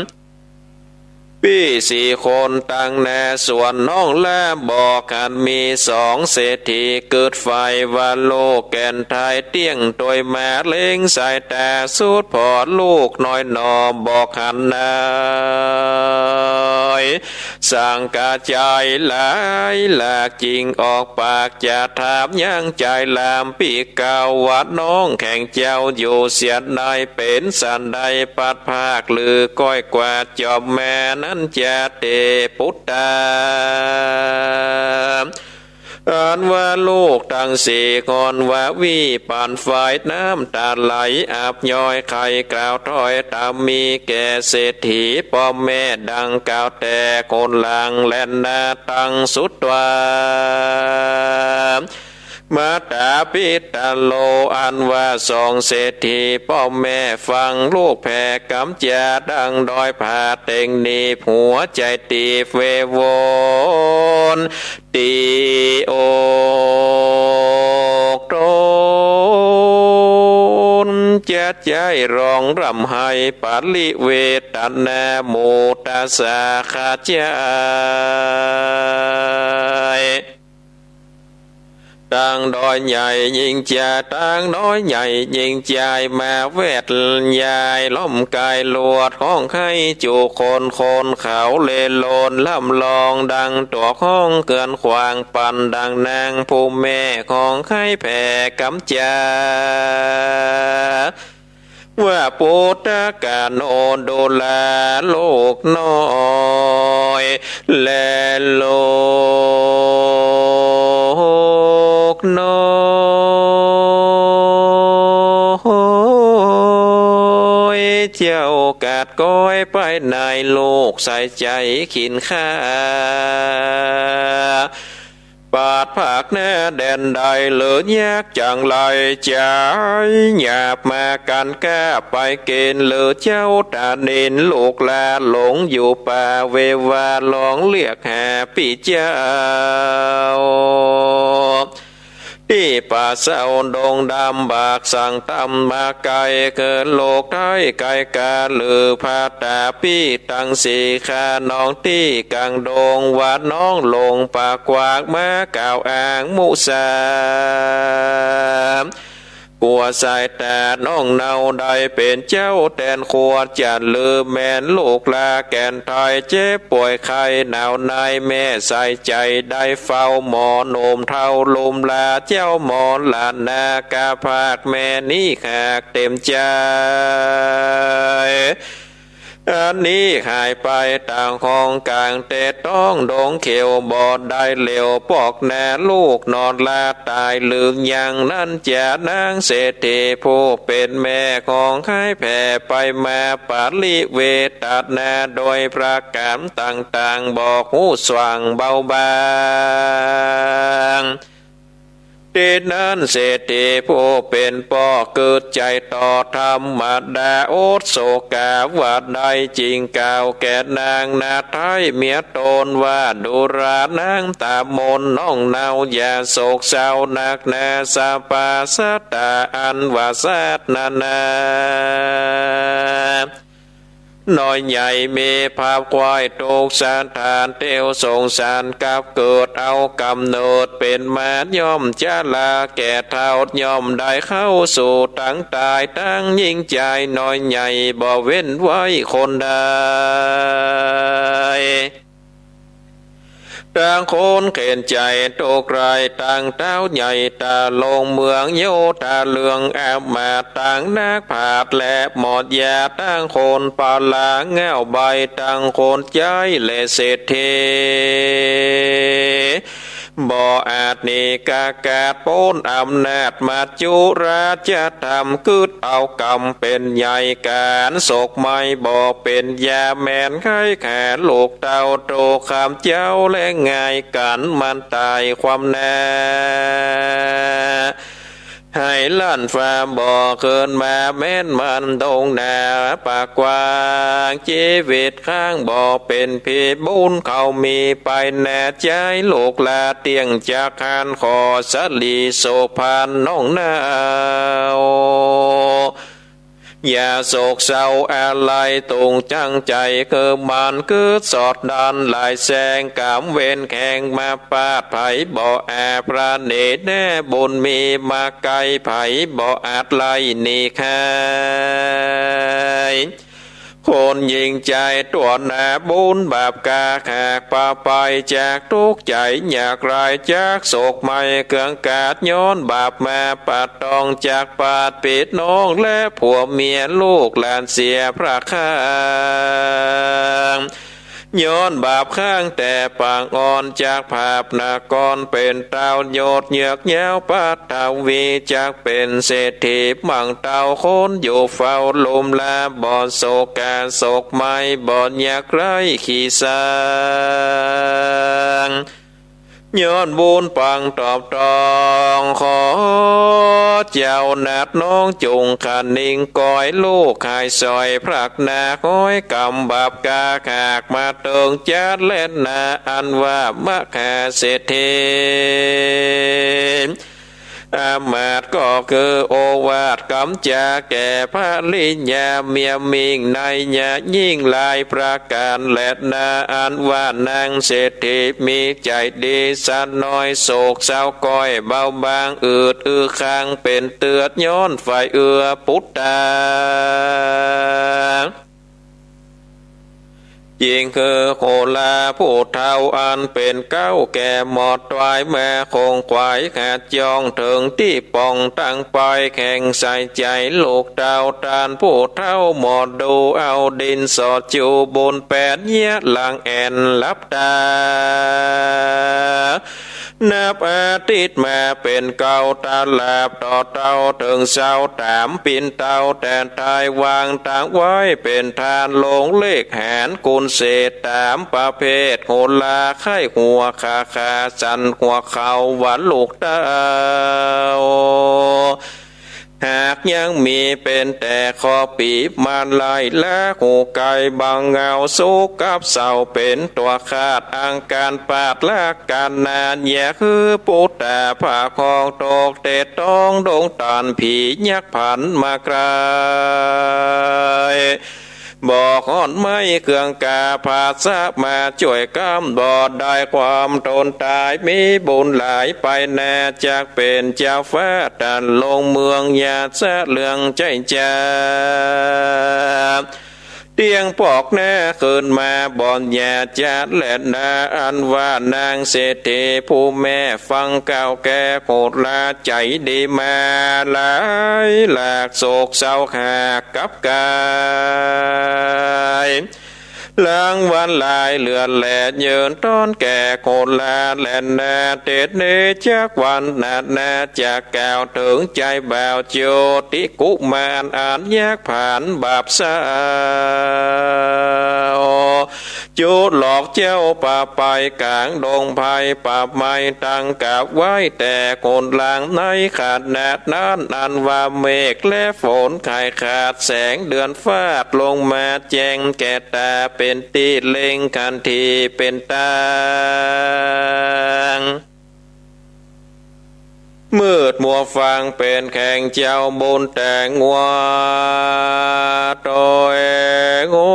พี่สี่คนตั้งแน่ส่วนน้องและบอกกันมีสองเศรษฐีเกิดไฟว่าโลกแก่นไทยเตี้ยงโดยแม่เล็งใส่แต่สุดพอลูกน้อยนอบอกหันนายสั่งกระจายหลายหลากจริงออกปากจะถามยังใจลามปีเก่าวัดน้องแข่งเจ้าอยู่เสียดายเป็นสันใดปัดภาคหรือก้อยกว่าจอบแม่นั้นจะเตพุทธาอ่านว่าลูกตั้งสี่คนว่าวิปานฝ่ายน้ำตาไหลอาบย้อยไข่กล่าวถ้อยตามมีแก่เศรษฐีพ่อแม่ดังกล่าวแต่คนหลังแลนนาตั้งสุดวามาตาพิตาโลอันว่าสองเศรษฐีพ่อแม่ฟังลูกแผ่กำจาดังดอยผาเต็งนีหัวใจตีเวโวนตีโอกโตนจะใจร้องรำให้ปาลิเวตันนาโมตาสาคาใจตั้งดอยใหญ่ยิงจ่าตั้งน้อยใหญ่ยิงจ่ายมาเวทยายล้อมกายลวดของใครจูคนเขาเลโลนล่ำลองดังตัวห้องเกินขวางปันดังนางผู้แม่ของใครแผ่กำจาว่าปุตตะกาโนดูแลโลกน้อยและโลกน้อยเจ้ากาดก้อยไปในโลกใส่ใจขินข้าปาดผักแน่แดนใดเหลือยากจังไรใจหยาบมากันแก้ไปเกณฑ์เหลือเจ้าตาเนินลูกลาหลงอยู่ป่าเววาลองเรียกหาพี่เจ้าที่ป่าเศร้าดงดำบากสั่งตำมาไกลเกิดโลกไทยไกลกาลือพาตาพี่ตั้งสีขาน้องที่กังดงวัดน้องลงปากกวากมากล่าวอ้างมุสากลัวสายแต่น้องเนาได้เป็นเจ้าแทนขวดจัดลือแม่นลูกลาแก่นไทยเจ็บป่วยไข้หนาวในแม่ใส่ใจได้เฝ้าหมอโนมเท่าลุมลาเจ้าหมอลานนากาภาคแม่นี้ขากเต็มใจอันนี้หายไปต่างห้องกลางเตะต้องดงเขียวบอดได้เหลวปอกแน่ลูกนอนลาตายลืมยังนั้นจะนางเศรษฐีผู้เป็นแม่ของใครแผ่ไปมาปาลิเวตัดแน่โดยประการต่างๆบอกหูสว่างเบาบางเดนั้นเศรษฐีผู้เป็นป่อเกิดใจต่อธรรมดาโอดโศกาว่าได้จริงกล่าวแก่นางนาไทยเมียตนว่าดูรานางตามนน้องเนาอย่าโศกเศร้านักแน่สาปาสตาอันว่าแซดนานาน้อยใหญ่มีภาพควายตกสานทานเตียวสงสารกับเกิดเอากำเนิดเป็นมาย่อมจะลาแก่เท่าย่อมได้เข้าสู่ตั้งตายตั้งยิ่งใจน้อยใหญ่บ่เว้นไว้คนใดต่างคนเข็นใจตกไรต่างเต้าใหญ่ตาลงเมืองโยตาเลืองแอบมาต่างนักผาดและหมดยาต่างคนปาลาแง่วใบต่างคนใจและเศรษฐีบ่อาจนิกากาดโป้นอำนาจมาจุราจะทำกึดเอากรรมเป็นใหญ่การโศกไม่บ่เป็นยาแมนไข้แขนลูกเต่าโตคำเจ้าและง่ายกันมันตายความแน่ ให้ลั่นฟ้าบ่อเกินมาแม้นมันตรงหน้าปากกว้างชีวิตข้างบ่อเป็นผีบุญเขามีไปแน่ใจโลกลาเตียงจากคานขอสลีโสพานน้องนาวอย่าโศกเศร้าอะไรตรงจังใจคือมันคือสอดดันหลายแสงกำเวนแข่งมาปาดไผ่บ่อแอพระเนตรแน่บุญมีมาไกลไผ่บ่ออาจไล่นี่คายคนยิงใจตัวหนาบุญบาปกาขากป่าไปจากทุกใจอยากไรจากโศกไม่เกืองกาดย้อนบาปมาปัดตองจากปาดปิดน้องและผัวเมียลูกหลานเสียพระข้างย้อนบาปข้างแต่ปางอ่อนจากภาพนากรเป็นเต้าโยดเหยือกแย้วปัตตาวีจากเป็นเศรษฐีบังเต้าคนอยู่เฝ้าลมลาบ่อนโศกาโศกไม้บ่อนอยากไรขี้สางย้อนบุญปังตอบตองขอเจ้านาดน้องจุงขันนิ่งก้อยลูกขายซอยพรักนาก้อยกำบาปกาขากมาเติงจัดเล่นนาอันว่ามะขาเศรษฐีอามาตก็คือโอวาทกำจาแก่พระลิญญาเมียมิงในญายิ่งลายประการและนาอันว่านางเศรษฐีมีใจดีสันน้อยโศกเศร้าก้อยเบาบางอืดข้างเป็นเตือดย้อนไฟพุทธายิงคือโคลาผู้เท่าอันเป็นเก้าแก่หมอดไว้แม่คงควายขาดจองถึงที่ป่องตั้งปอยแข่งใส่ใจลูกเต่าตานผู้เท่าหมอดดูเอาดินสอดจูบนแปดเยี่ยหลังแอนลับตานับอาทิตย์มาเป็นเก่าตาลาบต่อเต้าถึงเศร้าตามปินเต้าแต่ทายวางต่างไว้เป็นทานลงเลขแหนกุลเศษตามประเภทโหลาไข้หัวขาจันหัวเขาหวานลูกเต้าหากยังมีเป็นแต่ขอปีบมันไล่และหูไก่บางเงาสุกกับเสาเป็นตัวขาดอังการปาดและการนานแย่คือปุตตาผ่าคองตกเตะต้องดงตานผียักผันมากรายบอกอ่อนไม่เครื่องกาผาซามาช่วยกำบอดได้ความทนตายมีบุญหลายไปแน่จากเป็นเจ้าฟ้าดันลงเมืองยาซะเลืองใจจ้าเตียงปอกแน่ขึ้นมาบ่อนยาจัดและนาอันว่านางเศรษฐีผู้แม่ฟังเก่าแก่โคตรลาใจดีมาหลายหลากโศกเศร้าหากกับกายลางวันลายเลือนแหลดเยินต้นแก่โคตรลาแลนนาเตดเนจากวันนาจากแก้วถึงใจบ่าวโจติกุมารอ่านยากผ่านบาปสาวจุดหลอกเจ้าป่าไปกลางดงไผ่ป่าไม้ตั้งกับไว้แต่คนลางในขาดแนดนั้นอันว่าเมฆและฝนขายขาดแสงเดือนฟาดลงมาแจงแก่ตาเป็นตีเล็งคันทีเป็นตางมืดมัวฟังเป็นแข่งเจ้าบุญแต่งัวโตยงั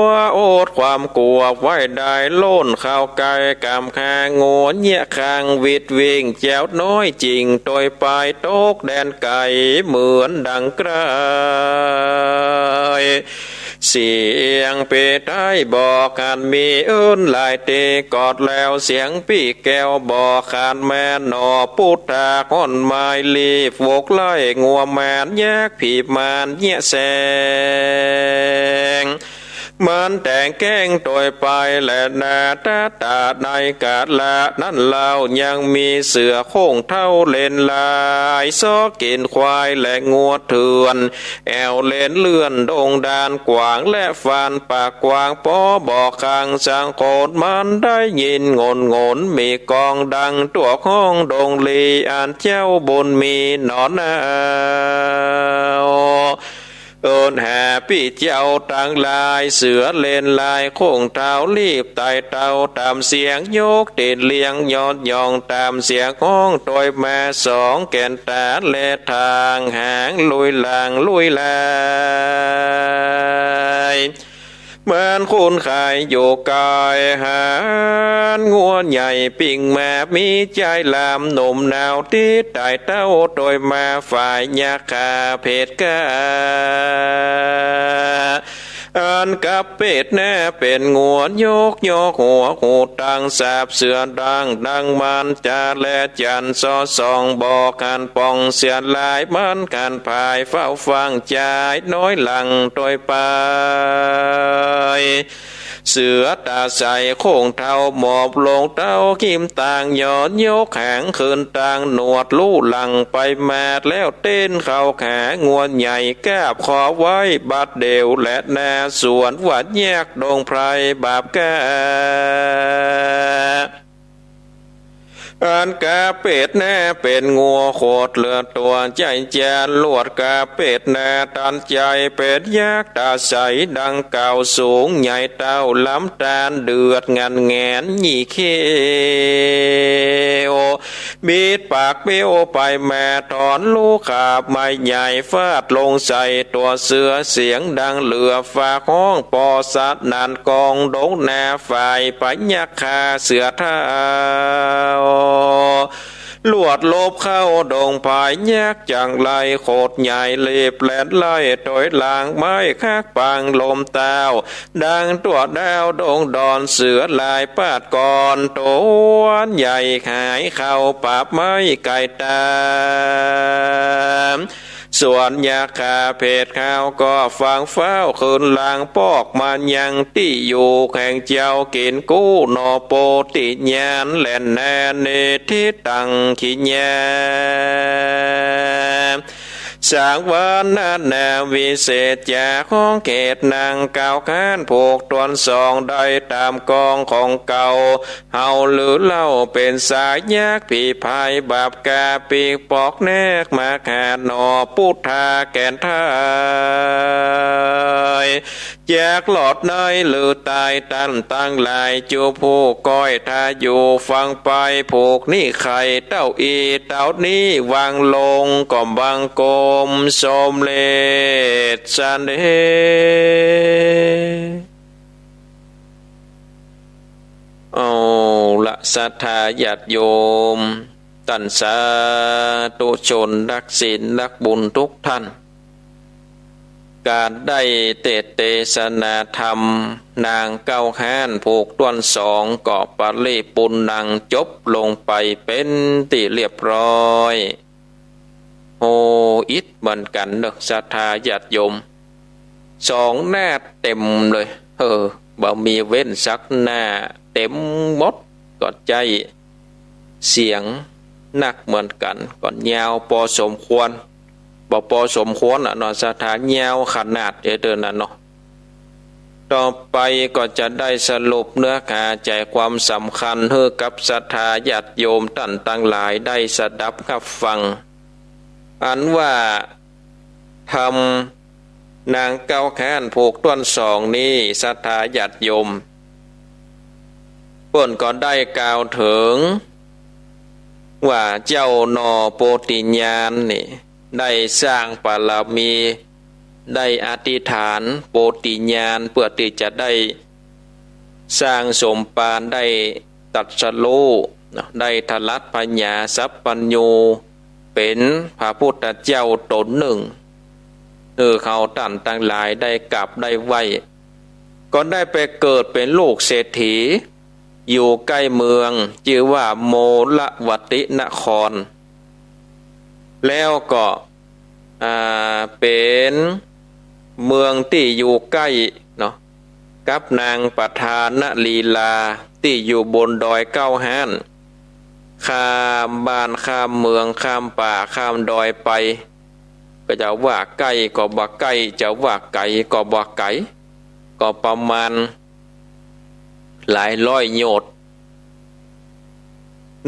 วโอดความกลัวไว้ได้ล้นข้าวไก่กำคางงัวเนี่ยคางวิดวิ่งแจ้วน้อยจริงโดยปลายโตกแดนไก่เหมือนดังไกรเสียงเปได้บอกกันมีเอิ้นหลายเตกอดแล้วเสียงปีแก้วบอกขานแม่นอพุทธาค่อนไม้ลีฟวกไล่งัวแมนแยกผีมานเยี่ยแสง มันแต่งแกล้งโดยไปและนาตาตาในกาดละนั่นเรายังมีเสือโค้งเท่าเลนลายซอกินควายและงัวเถื่อนแอวเลนเลื่อนดงดานกวางและฟานปากกวางปอบอกขังสังโคตมันได้ยินงนมีกองดังตัวห้องดงลีอ่านเจ้าบนมีหนอนนาโอนแห่พี่เจ้าต่างลายเสือเลนลายโค้งเท้ารีบไต่เต่าตามเสียงโยกเด่นเลียงยอดยองตามเสียงห้องโดยแม่สองแก่นตาเลทางหางลุยลางลุยลายเหมือนคุณขายอยู่กายหานงัวใหญ่ปิ่งแม่มีใจลามหนุ่มหนาวที่ไต่เต้าโดยมาฝ่ายยาคาเพศกาอันกับเป็ดแน่เป็นงัวยกหัวหูตังสาบเสือดังมันจาและจันซอสองบอกกันปองเสียลายมันกันภายเฝ้าฟังใจน้อยหลังโดยไปเสือตาใสโค้งเท้าหมอบลงเท้ากิมต่างย้อนยกแข็งคืนต่างหนวดลู่หลังไปแมดแล้วเต้นเข่าแขงวนใหญ่แกบขอไว้บัดเดียวและแน่สวนวัดแยกดงไพรบาปแกอันกาเป็ดแน่เป็นงัวโคตรเลือตัวใจแจนลวดกาเป็ดแน่ตันใจเป็ดยักษ์ตาใสดังเก่าสูงใหญ่เต้าล้ำตาลเดือดงันแงนยี่เคโอบีดปากเปี้ยวไปแม่ถอนลูกขาบไม้ใหญ่ฟาดลงใส่ตัวเสือเสียงดังเหลือฝากห้องปอสัตนานกองดงแน่ฝ่ายปัญญาคาเสือเท้าลวดลบเข้าดงภายแยกจังไรโคตรใหญ่เล็บแหลนไล่โดยลางไม้คักปังลมเต้าดังตัวดาวดงดอนเสือลายปาดก่อนตัวใหญ่หายเข้าปาบไม้ไก่ตามส่วนยาคาเพศข้าวก็ฟังเฝ้าคืนลางปอกมันยังที่อยู่แข่งเจ้ากินกู้นอโปติญาณแหลนแนเนทิตังขิญาสร้างวันนั้นแนววิเศษจากห้องเกตนางเก่าข้านผูกตวนสองได้ตามกองของเก่าเฮาหรือเล่าเป็นสายยากผีพายบาปกาปีกปอกแนกมาขาดหนอพุทธาแก่นทายแจกหลอดเนยหรือตายตั้งลายจูผู้ก้อยทาอยู่ฟังไปผูกนี่ไข่เต้าอีเต้านี้วางลงก่อมบังโกมสมเลศสันเดเอาละศรัทธาญาติโยมตันสาธุชนรักศีลรักบุญทุกท่านการได้เทศนาธรรมนางเก้าห้านผูกต้นสองเกาะปาลีปุณนังจบลงไปเป็นที่เรียบร้อยโออิดเหมือนกันเนอะศรัทธาญาติโยมสองหน้าเต็มเลยบ่มีเว้นสักหน้าเต็มหมดก็ใจเสียงหนักเหมือนกันก่อนยาวพอสมควรบ่พอสมควรเนาะศรัทธายาวขนาดเดินน่ะเนาะต่อไปก็จะได้สรุปเนื้อหาใจความสำคัญให้กับศรัทธาญาติโยมท่านทั้งหลายได้สดับรับฟังอันว่าทำนางเก้าแค้นผูกต้นสองนี้ศรัทธาญาติโยมเพิ่นก็ได้กล่าวถึงว่าเจ้านอโปติญาณนี่ได้สร้างบารมีได้อธิษฐานโปติญาณเพื่อที่จะได้สร้างสมปานได้ตัดสรู้ได้ทลัดปัญญาสัพพัญญูเป็นพระพุทธเจ้าตนหนึ่งเขาท่านทั้งหลายได้กลับได้ไหวก็ได้ไปเกิดเป็นลูกเศรษฐีอยู่ใกล้เมืองชื่อว่าโมลวตินครแล้วก็เป็นเมืองที่อยู่ใกล้เนาะ กับนางประธานลีลาที่อยู่บนดอยเก้าห้านข้ามบ้านข้ามเมืองข้ามป่าข้ามดอยไปก็จะว่าไกลก็บ่ไกลจะว่าไกลก็บ่ไกลก็ประมาณหลายร้อยโยชน์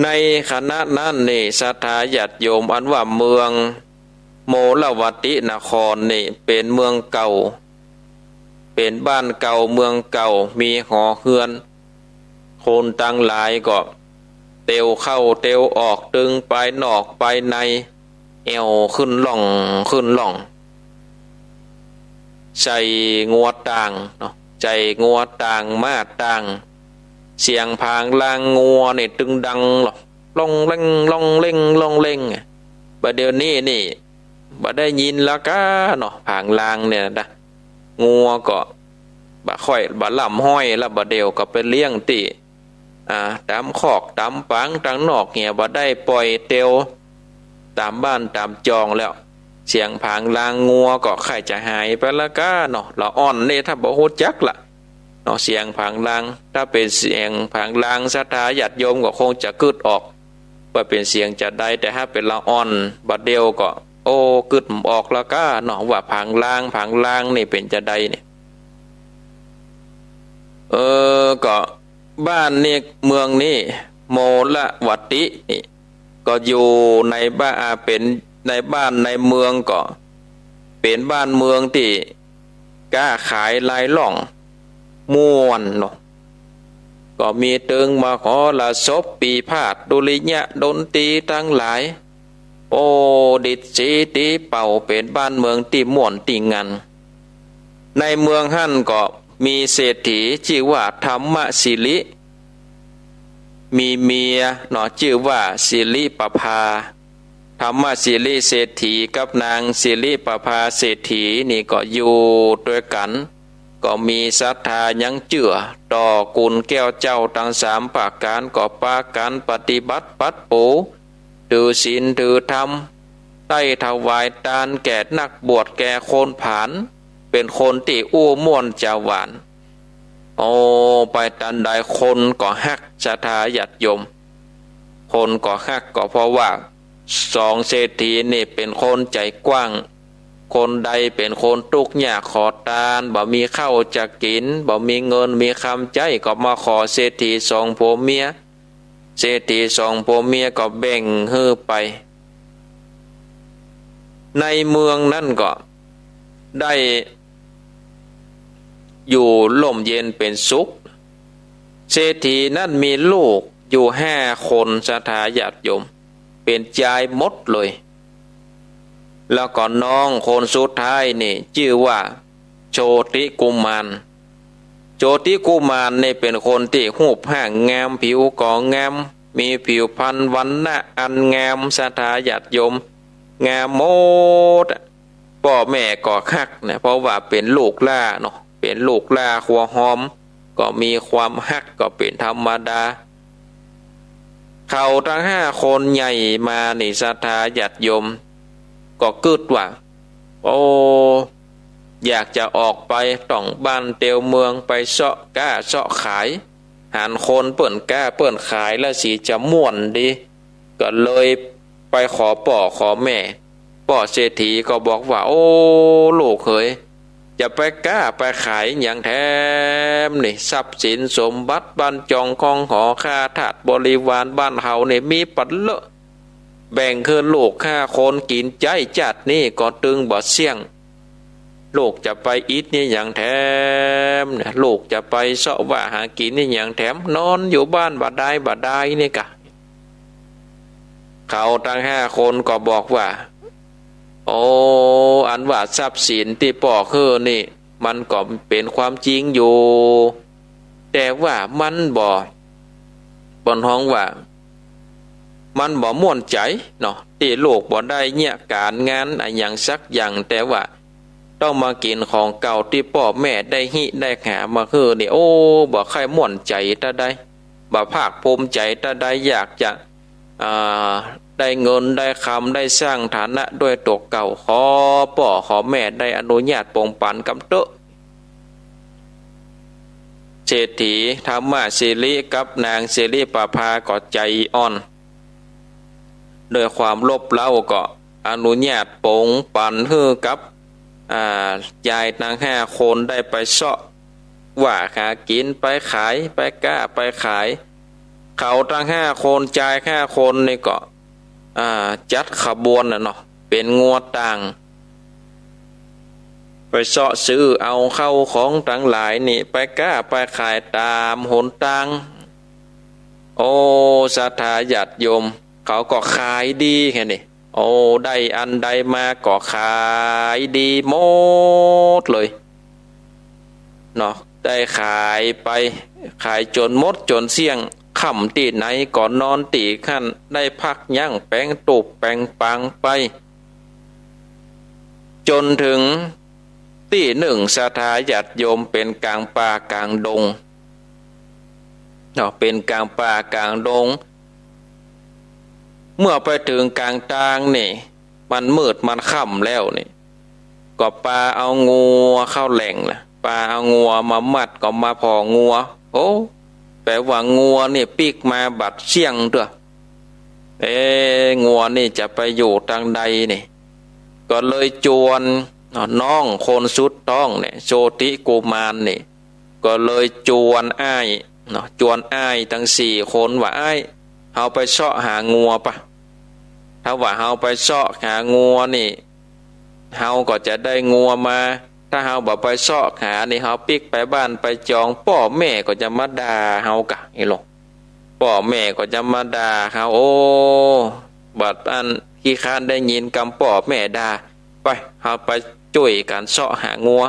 ในคณะนั้นนี่ศรัทธาญาติโยมอันว่าเมืองโมลวตินครนี่เป็นเมืองเก่าเป็นบ้านเก่าเมืองเก่ามีหอเฮือนคนตั้งหลายก็เตียวเข้าเตียวออกดึงไปนอกไปในเอวขึ้นล่องขึ้นล่องใจงัวต่างเนาะใจงัวต่างมาต่างเสียงพางลางงัวนี่ตึงดังหรอกล่องเล่งล่องเล่งล่องเล่งบัดเดี๋ยวนี้นี่บัดได้ยินแล้วก็เนาะพางลางเนี่ยนะงัวก็บะค่อยบะลำห้อยแล้วบะเดียวก็ไปเลี้ยงตีตามคอกตามปังตังนอกเนี่ยบะได้ปล่อยเตียวตามบ้านตามจองแล้วเสียงผางลางงัวก็ใครจะหายไปแล้วก็เนาะเราอ่อนนี่ถ้าบ่ฮู้จักล่ะเนาะเสียงผางลางถ้าเป็นเสียงผางลางศรัทธาญาติโยมก็คงจะกึดออกว่าเป็นเสียงจะได้แต่ถ้าเป็นละอ่อนบะเดียวก็โอ้กึดออกแล้วก็เนาะว่าผางลางนี่เป็นจะได้เนี่ยก็บ้านนี่เมืองนี่โมละวัตตินี่ก็อยู่ในบ้านเป็นในบ้านในเมืองก็เป็นบ้านเมืองที่กล้าขายลายล่องม่วนเนาะก็มีตึงมาขอละศพปีพาดดุริยะดนตรีทั้งหลายโอ้ดิดสีตีเป่าเป็นบ้านเมืองที่ม่วนที่งันในเมืองหั่นก็มีเศรษฐีชื่อว่าธรรมศิริมีเมียเนาะชื่อว่าศิริปภาธรรมศิริเศรษฐีกับนางศิริปภาเศรษฐีนี่ก็อยู่ด้วยกันก็มีศรัทธายังเจือต่อกุลแก้วเจ้าทั้งสามประการก็ปาการปฏิบัติปัดปูถือศีลถือธรรมได้ถวายทานแก่นักบวชแก่คนผานเป็นคนที่อู้ม่วนจาหวานโอ้ไปตันใดคนก็ฮักศรัทธาญาติโยมคนก็ฮักก็เพราะว่าสองเศรษฐีนี่เป็นคนใจกว้างคนใดเป็นคนทุกข์ยากขอทานบ่มีข้าวจะกินบ่มีเงินมีคำใจก็มาขอเศรษฐีสองผัวเมียเศรษฐีสองผัวเมียก็แบ่งฮื้อไปในเมืองนั่นก็ได้อยู่ล่มเย็นเป็นสุขเศรษฐีนั่นมีลูกอยู่5 คนศรัทธาญาติโยมเป็นชายหมดเลยแล้วก็น้องคนสุดท้ายนี่ชื่อว่าโชติกุมารโชติกุมารนี่เป็นคนที่รูปร่างงามผิวก็งามมีผิวพรรณวรรณะอันงามศรัทธาญาติโยมงามโมดพ่อแม่ก็คักนะเพราะว่าเป็นลูกล่าเนาะเป็นลูกล่าหัวหอมก็มีความฮักก็เป็นธรรมดาเขาทั้ง5 คนใหญ่มานี่ศรัทธาญาติโยมก็กึดว่าโอ้อยากจะออกไปต้องบ้านเตียวเมืองไปเสาะก้าเสาะขายหันคนเปิ่นก้าเปิ่นขายแล้วสีจะม่วนดีก็เลยไปขอพ่อขอแม่พ่อเศรษฐีก็บอกว่าโอ้ลูกเขยจะไปก้าไปขายอย่างแถมนี่ทรัพย์สินสมบัติบ้านจองของหอค่าทาสบริวารบ้านเฮาเนี่ยมีปัดเลอะแบ่งคืนลูก5 คนกินใจจัดนี่ก็ตึงบ่เสี่ยงลูกจะไปอิดนี่อย่างแถมเนี่ยลูกจะไปเสาะว่าหากินนี่อย่างแถมนอนอยู่บ้านบ่ได้นี่กะเขาทั้ง5 คนก็บอกว่าโอ้อันว่าทรัพย์สินที่ป่อคือนี่มันก็เป็นความจริงอยู่แต่ว่ามันบ่บนห้องว่ามันบ่ม่วนใจเนาะที่ลูกบ่ได้เนี่ยการงานอะไรอย่างสักอย่างแต่ว่าต้องมากินของเก่าที่พ่อแม่ได้หิได้หามาคือนี่โอ้บ่ใครม่วนใจตาได้บ่ภาคภูมิใจตาได้อยากจะได้เงินได้คำได้สร้างฐานะด้วยตัวเก่าขอพ่อขอแม่ได้อนุญาตปงปันกำเตอะ เศรษฐีธรรมสิริกับนางสิริประภาก็ใจอ่อนโดยความลบเล่าก็อนุญาตปงปันฮือกับยายนาง5 คนได้ไปเสาะว่าหากินไปขายไปก้าไปขายเขาทั้ง5 คนจ่าย5 คนนี่ก็จัดขบวนเนาะเป็นงัวต่างไปเสาะซื้อเอาเข้าของทั้งหลายนี่ไปก้าไปขายตามหนทางโอ้ศรัทธาญาติโยมเขาก็ขายดีแค่นี้โอ้ได้อันใดมาก็ขายดีหมดเลยเนาะได้ขายไปขายจนหมดจนเสี่ยงค่ำตีไหนก่อนนอนตีขั้นได้พักยั่งแปลงตูบแปลงปังไปจนถึงตี 1ศรัทธาญาติโยมเป็นกลางป่ากลางดงเนาะเป็นกลางป่ากลางดงเมื่อไปถึงกลางทางนี่มันมืดมันค่ำแล้วนี่ก็ปลาเอางัวเข้าแหล่งล่ะปลาเอางัวมามัดก็มาพองัวโอ้แปลว่างัวนี่ปีกมาบัดเสี่ยงตัวงัวนี่จะไปอยู่ทางใดนี่ก็เลยจวนน้องคนสุดท้องเนี่ยโชติกุมารนี่ก็เลยจวนอ้ายจวนอ้ายทั้ง4 คนว่าอ้ายเฮาไปเสาะหางัวปะถ้าว่าเฮาไปเสาะหางัวนี่เฮาก็จะได้งัวมาถ้าเฮาบ่ไปเสาะหานี่เฮาปิกไปบ้านไปจองพ่อแม่ก็จะมาด่าเฮากะนี่หรอกพ่อแม่ก็จะมาด่าเฮาโอ้บัดอันขี้คร้านได้ยินคำพ่อแม่ด่าไปเฮาไปช่วยกันเสาะหางัว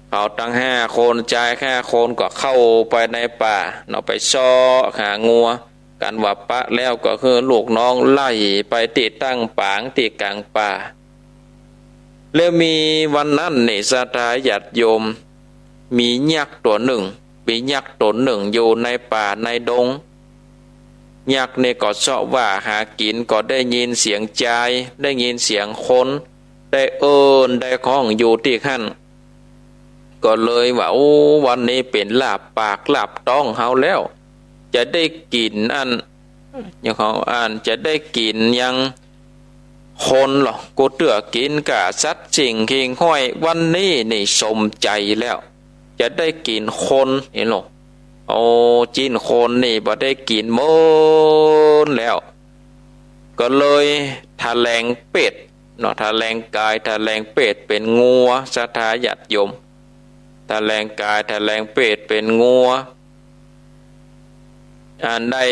เขาตั้ง5 คนจ่าย5 คนก็เข้าไปในป่าเนาะไปเสาะหางัวกันว่าปะแล้วก็คือลูกน้องไล่ไปติดตั้งปางติดกลางป่าแล้วมีวันนั้นนี่ศรัทธาญาติโยมมียักษ์ตัวหนึ่งอยู่ในป่าในดงยักษ์นี่ก็เสาะว่าหากินก็ได้ยินเสียงใจได้ยินเสียงคนได้ได้ของอยู่ที่ขั้นก็เลยว่าโอ้วันนี้เป็นลาบปากลาบต้องเฮาแล้วจะได้กินอันอย่างเขาจะได้กินยังคนหรอกูเตือกินกะสัตว์สิ่งคิงห้อยวันนี้นี่สมใจแล้วจะได้กินคนเห็นหรอโอ้จินคนนี่บ่ได้กินหมดแล้วก็เลยทะแลงเป็ดเนาะทะแลงกายทะแลงเป็ดเป็นงัวศรัทธาญาติโยมทะแลงกายทะแลงเป็ดเป็นงัวได้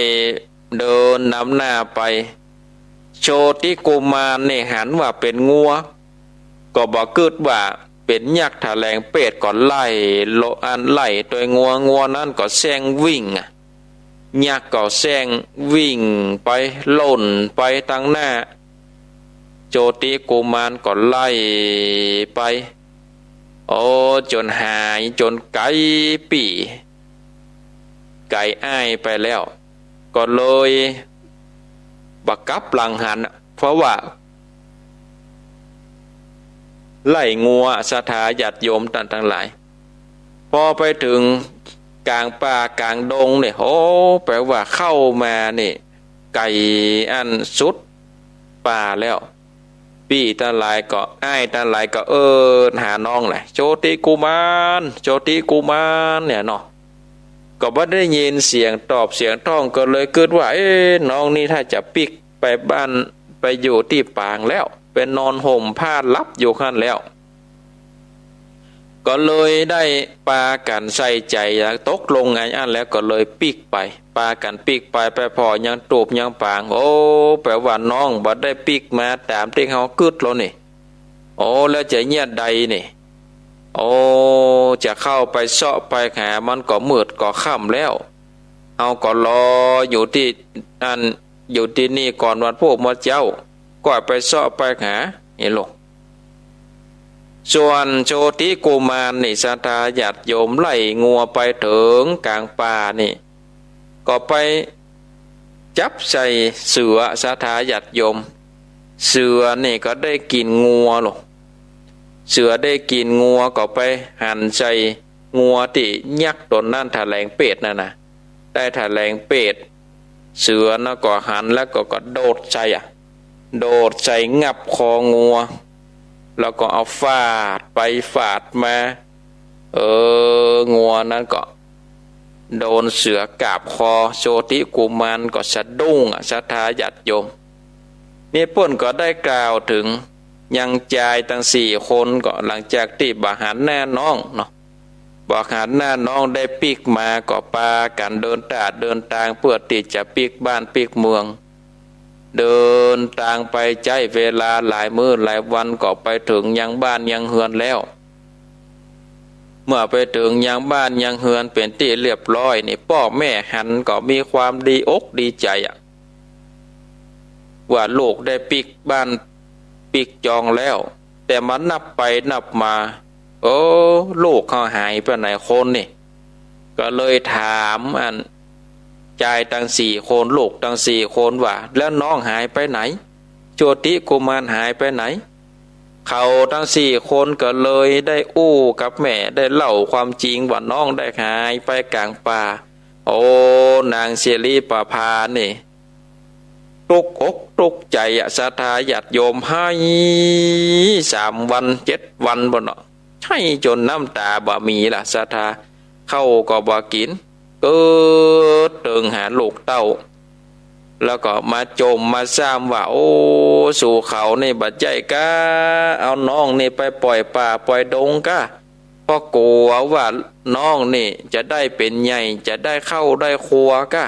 เดินนำหน้าไปโชติกุมารนี่หันว่าเป็นงัวก็บอกเกิดว่าเป็นยักษ์ทะแลงเป็ดก็ไล่ไล่ตัวงัวนั้นก็แซงวิ่งยักษ์ก็แซงวิ่งไปหล่นไปทางหน้าโชติกุมารก็ไล่ไปโอ้จนหายจนไกลปี่ไก่อ้ายไปแล้วก็เลยบักกับหลังหันเพราะว่าไล่งัวศรัทธาญาติโยมทั้งหลายพอไปถึงกลางป่ากลางดงเนี่ยโอ้แปลว่าเข้ามานี่ไก่อันสุดป่าแล้วพี่ทั้งหลายก็อ้ายทั้งหลายก็หาน้องแหละโชติกุมารเนี่ยเนาะก็บ่ได้ยินเสียงตอบเสียงท้องก็เลยเกิดว่าน้องนี่ถ้าจะปิกไปบ้านไปอยู่ที่ปางแล้วเป็นนอนห่มผ้าลับอยู่ขั้นแล้วก็เลยได้ปากันใส่ใจตกลงไงอันแล้วก็เลยปิกไปปากันปิกไปพอยังตูบยังปางโอ้แปลว่าน้องบ่ได้ปิกมาตามที่เขากึดแล้วนี่โอ้แล้วจะเงียบใดนี่โอ้จะเข้าไปเสาะไปหามันก็มืดก็ค่ำแล้วเอาก็รออยู่ที่นี่ก่อนวันพวกมาเจ้าก็ไปเสาะไปหาเห็นหรอส่วนโชติกุมารนี่ศรัทธาญาติโยมไล่งัวไปถึงกลางป่านี่ก็ไปจับใส่เสือศรัทธาญาติโยมเสือนี่ก็ได้กินงัวหรอเสือได้กินงัวก็ไปหั่นใส่ งัวที่ยักษ์ตนนั่นแถลงเป็ดนั่นนะได้แถลงเป็ดเสือนะก็หันแล้วก็โดดใจโดดใจงับคองัวแล้วก็เอาฟาดไปฟาดมางัวนั้นก็โดนเสือกาบคอโชติกุมารก็สะดุ้งศรัทธาญาติโยมนี่ป่นก็ได้กล่าวถึงยังใจตั้ง4 คนก็หลังจากที่บาหารหน้าน้องเนาะบาหารหน้าน้องได้ปิกมาก็ปากันเดินทางเพื่อที่จะปิกบ้านปิกเมืองเดินทางไปใจเวลาหลายมื้อหลายวันก็ไปถึงยังบ้านยังเฮือนแล้วเมื่อไปถึงยังบ้านยังเฮือนเป็นที่เรียบร้อยนี่พ่อแม่หันก็มีความดีอกดีใจว่าลูกได้ปิกบ้านปิกจองแล้วแต่มันนับไปนับมาลูกเขาหายไปไหนคนนี่ก็เลยถามใจตั้ง4 คนลูกตั้ง4 คนว่าแล้วน้องหายไปไหนโจติกุมารหายไปไหนเขาทั้ง4 คนก็เลยได้อู้กับแม่ได้เล่าความจริงว่าน้องได้หายไปกลางป่านางเสรีประภานี่ตุกอกตุกใจศรัทธาญาติโยมให้3 วัน 7 วันบ่เนาะใช่จนน้ำตาบ่มีล่ะศรัทธาเข้าก็บ่กินเกิดตึงหาลูกเต้าแล้วก็มาจมมาซ้ำว่าสู่เขานี่บัดใจก้าเอาน้องนี่ไปปล่อยป่าปล่อยดงก้าเพราะกลัวว่าน้องนี่จะได้เป็นใหญ่จะได้เข้าได้ครัวก้า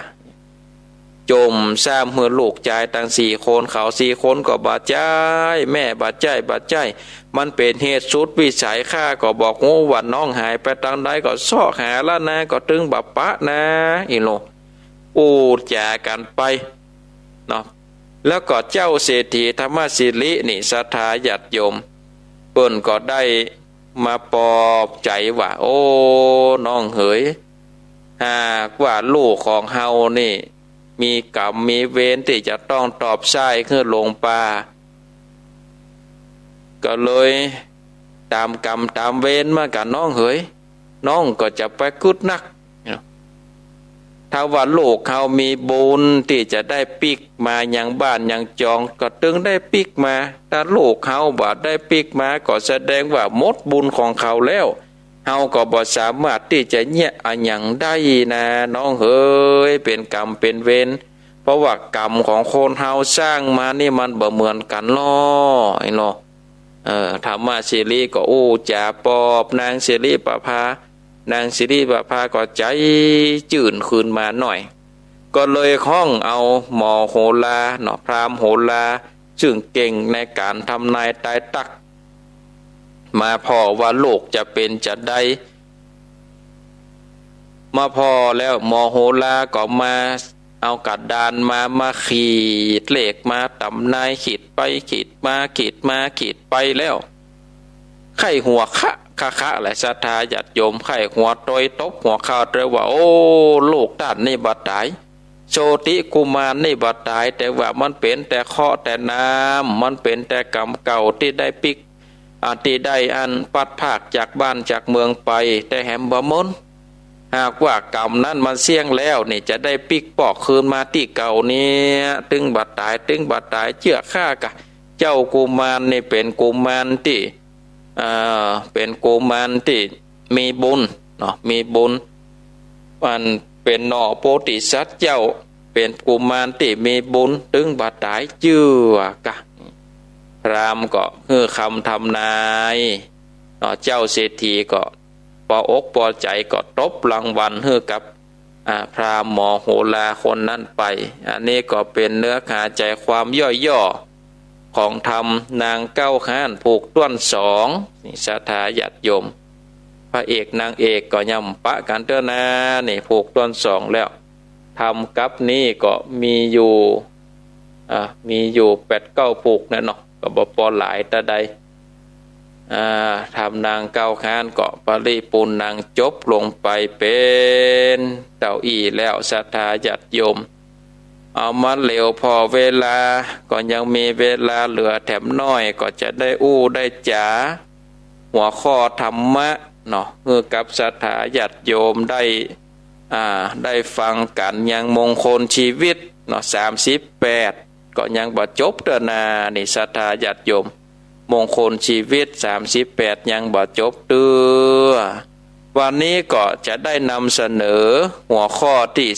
จมซ้ำเมื่อลูกใจตั้ง4 คนเขา4 คนก็บาดใจแม่บาดใจมันเป็นเหตุสุดวิสัยข้าก็บอกงูว่าน้องหายไปทางใดก็ซ้อหาแล้วนะก็ตึงบับปะนะอีโลแจกันไปเนาะแล้วก็เจ้าเศรษฐีธรรมศิรินี่ศรัทธาญาติโยมเปิ้นก็ได้มาปลอบใจว่าน้องเหยหากว่าลูกของเฮานี่มีกรรมมีเวรที่จะต้องตอบใช้ขึ้นลงป่าก็เลยตามกรรมตามเวรมากับน้องเหยน้องก็จะไปกุดนักถ้าว่าลูกเขามีบุญที่จะได้ปิกมายังบ้านยังจองก็ตึงได้ปิกมาถ้าลูกเขาบ่ได้ปิกมาก็แสดงว่าหมดบุญของเขาแล้วเฮาก็บ่สามารถที่จะเนี่ยอันหยังได้นะน้องเฮ้ยเป็นกรรมเป็นเวรเพราะว่ากรรมของคนเฮาสร้างมานี่มันบ่เหมือนกันล้อไอ้ล้อธรรมศิริก็จ่าปอบนางศิริประภานางศิริประภาก็ใจจื่นคืนมาหน่อยก็เลยห้องเอาหมอโหราเนาะพราหมณ์โหราซึ่งเก่งในการทำนายตายตักมาพอว่าโลกจะเป็นจะได้มาพอแล้วหมอโหราก็มาเอากระดานมาขีดเลขมาตำนายขีดไปขีดมาขีดมาขีดไปแล้วไข้หัวคะแหละศรัทธาญาติโยมไข้หัวตอยตบหัวข่าวเลยว่าลูกด้านนี่บัดตายโชติกุมารนี่บัดตายแต่ว่ามันเป็นแต่เคราะห์แต่น้ำมันเป็นแต่กรรมเก่าที่ได้ปิกที่ได้ปัดภาคจากบ้านจากเมืองไปแต่แหมบ่มนหากว่ากรรมนั้นมันเสี่ยงแล้วนี่จะได้ปิกปอกคืนมาที่เก่านี้ตึงบัดตายเชื่อข้ากะเจ้ากุมารนี่เป็นกุมารที่เป็นกุมารที่มีบุญเนาะมีบุญมันเป็นหน่อโพธิสัตว์เจ้าเป็นกุมารที่มีบุญตึงบัดตายเชื่อกะพราหมณ์ก็คือคำทำนายเจ้าเศรษฐีก็พออกพอใจก็ตบรางวัลให้กับพราหมณ์หมอโหราคนนั้นไปอันนี้ก็เป็นเนื้อหาใจความย่อๆของธรรมนางเก้าข้านผูกต้วน2นี่ศรัทธาญาติโยมพระเอกนางเอกก็ย่ำปะกันเถอะนะนี่ผูกต้วน2แล้วทำกับนี้ก็มีอยู่8-9ผูกนะเนาะก็บ่พอหลายแต่ใดทำนางเก้าข้านก็ปริปูนนางจบลงไปเป็นเต้าอี้แล้วศรัทธาญาติโยมเอามาเหลวพอเวลาก็ยังมีเวลาเหลือแถมน้อยก็จะได้ได้จ๋าหัวข้อธรรมะ เนาะเมื่อกับศรัทธาญาติโยมได้ฟังกันยังมงคลชีวิตเนาะ38ก็ยังบ่จบเด้อนานี่ศรัทธาญาติโยมมงคลชีวิต38ยังบ่จบเด้อวันนี้ก็จะได้นำเสนอหัวข้อที่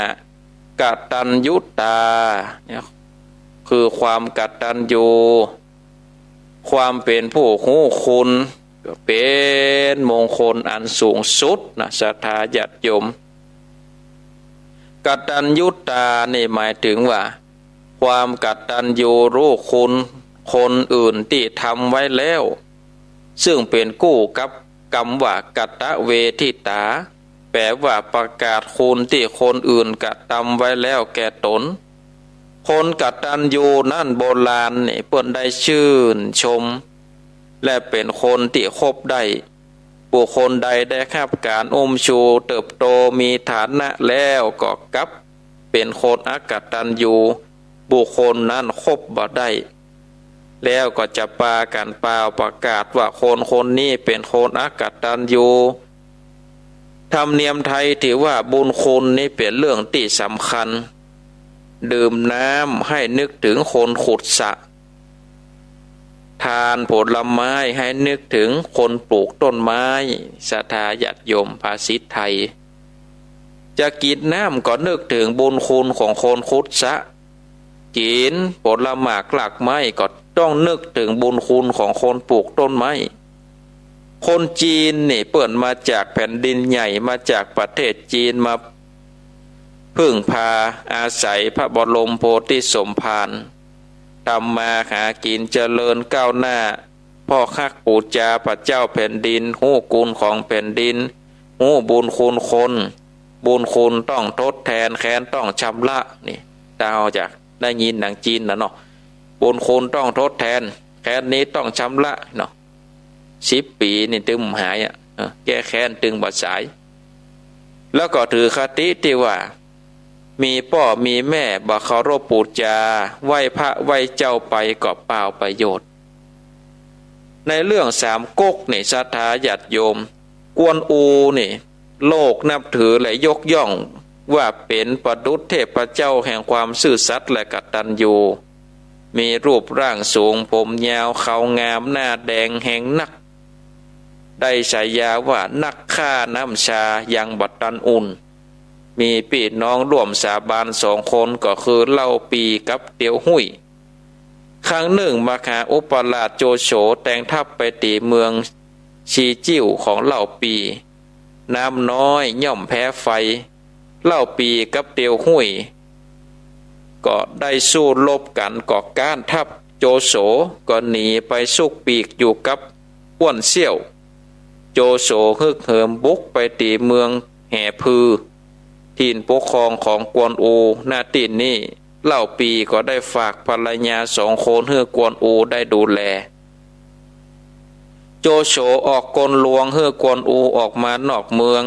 25กตัญญูตาคือความกตัญญูความเป็นผู้รู้คุณก็เป็นมงคลอันสูงสุดนะศรัทธาญาติโยมกตัญญูตานี่หมายถึงว่าความกตัญญูรู้คุณคนอื่นที่ทำไว้แล้วซึ่งเป็นกู้กับกรรมว่ากัตตะเวทิตาแปลว่าประกาศคุณที่คนอื่นกระทำไว้แล้วแก่ตนคนกตัญญูนั่นโบราณนี่เปิ้นได้ชื่นชมและเป็นคนที่คบได้บุคคลใดได้รับการชูเติบโตมีฐานะแล้วก็กลับเป็นคนอกตัญญูบุคคลนั้นคบบ่ได้แล้วก็จะปากันเปล่าประกาศว่าคนนี้เป็นคนอกตัญญูธรรมเนียมไทยถือว่าบุญคุณนี่เป็นเรื่องที่สำคัญดื่มน้ำให้นึกถึงคนขุดสระทานผลไม้ให้นึกถึงคนปลูกต้นไม้ศรัทธาญาติโยมภาษิตไทยจะกินน้ำก็นึกถึงบุญคุณของคนขุดสระกินผลหมากหลากไม้ก็ต้องนึกถึงบุญคุณของคนปลูกต้นไม้คนจีนนี่เปิดมาจากแผ่นดินใหญ่มาจากประเทศจีนมาพึ่งพาอาศัยพระบรมโพธิสมภารทำมาหากินเจริญก้าวหน้าพ่อคักปูจาพระเจ้าแผ่นดินหู้กุลของแผ่นดินหู้บุญคุณคนบุญคุณต้องทดแทนแค้นต้องชำระนี่ตาเอาจากได้ยินหนังจีนนะเนาะบุญคุณต้องทดแทนแค้นนี้ต้องชำระเนาะ10 ปีนี่ตึงหายแก้แค้นตึงบัดสายแล้วก็ถือคติที่ว่ามีพ่อมีแม่บ่เคารพบูชาไหว้พระไหว้เจ้าไปก็เปล่าประโยชน์ในเรื่อง3ก๊กนี่ศรัทธาญาติโยมกวนอูนี่โลกนับถือและยกย่องว่าเป็นประดุจเทพเจ้าแห่งความซื่อสัตย์และกตัญญูมีรูปร่างสูงผมยาวเขางามหน้าแดงแห่งนักได้ฉายาว่านักฆ่าน้ำชายังบัดตันอุ่นมีพี่น้องร่วมสาบาน2 คนก็คือเล่าปีกับเตียวหุยครั้งหนึ่งมหาอุปราชโจโฉแต่งทัพไปตีเมืองชีจิ้วของเล่าปีน้ำน้อยย่อมแพ้ไฟเล่าปีกับเตียวหุยก็ได้สู้รบกันก่อก้านทัพโจโฉก็หนีไปซุกปีกอยู่กับอ้วนเซี่ยวโจโฉฮึกเหิมบุกไปตีเมืองแห่พือถิ่นปกครองของกวนอูหน้าตีนนี้เล่าปีก็ได้ฝากภรรยา2 คนให้กวนอูได้ดูแลโจโฉออกกลลวงให้กวนอูออกมานอกเมือง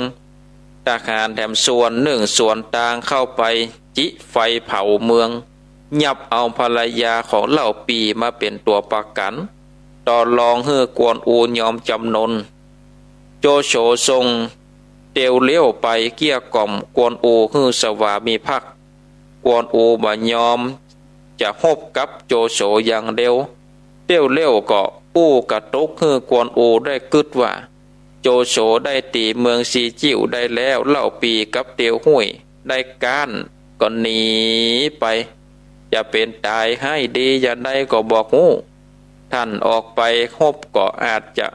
ทหารแถมส่วน1ส่วนต่างเข้าไปจิไฟเผาเมืองยับเอาภรรยาของเล่าปีมาเป็นตัวประกันต่อรองให้กวนอูยอมจำนนโจโฉทรงเตียวเลี้ยวไปเกี้ยกล่อมกวนอูฮือสวามีภักดิ์กวนอูบ่ยอมจะฮบกับโจโฉอย่างเดียวเตียวเลี้ยวก็อู้กระตุกฮือกวนอูได้กึดว่าโจโฉได้ตีเมืองซีจิ้วได้แล้วเล่าปีกับเตียวหุยได้การก็หนีไปจะเป็นตายให้ดีอย่าได้ก็บอกงูท่านออกไปฮบก็อาจจะ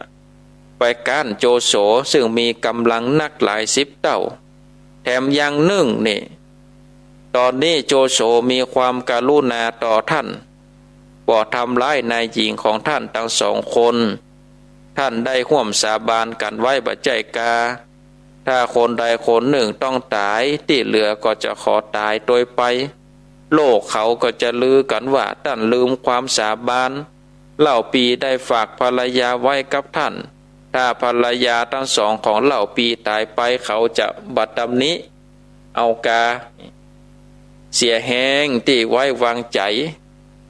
ไปก้านโจโฉซึ่งมีกำลังนักหลาย10 เท่าแถมยังนึ่งนี่ตอนนี้โจโฉมีความกรุณาต่อท่านบ่ทำร้ายนายหญิงของท่านทั้ง2 คนท่านได้ร่วมสาบานกันไว้บัดใจกาถ้าคนใดคนหนึ่งต้องตายที่เหลือก็จะขอตายโดยไปโลกเขาก็จะลือกันว่าท่านลืมความสาบานเล่าปีได้ฝากภรรยาไว้กับท่านถ้าภรรยาทั้ง2ของเล่าปีตายไปเขาจะบัดดำนี้เอากาเสียแห้งที่ไว้วางใจ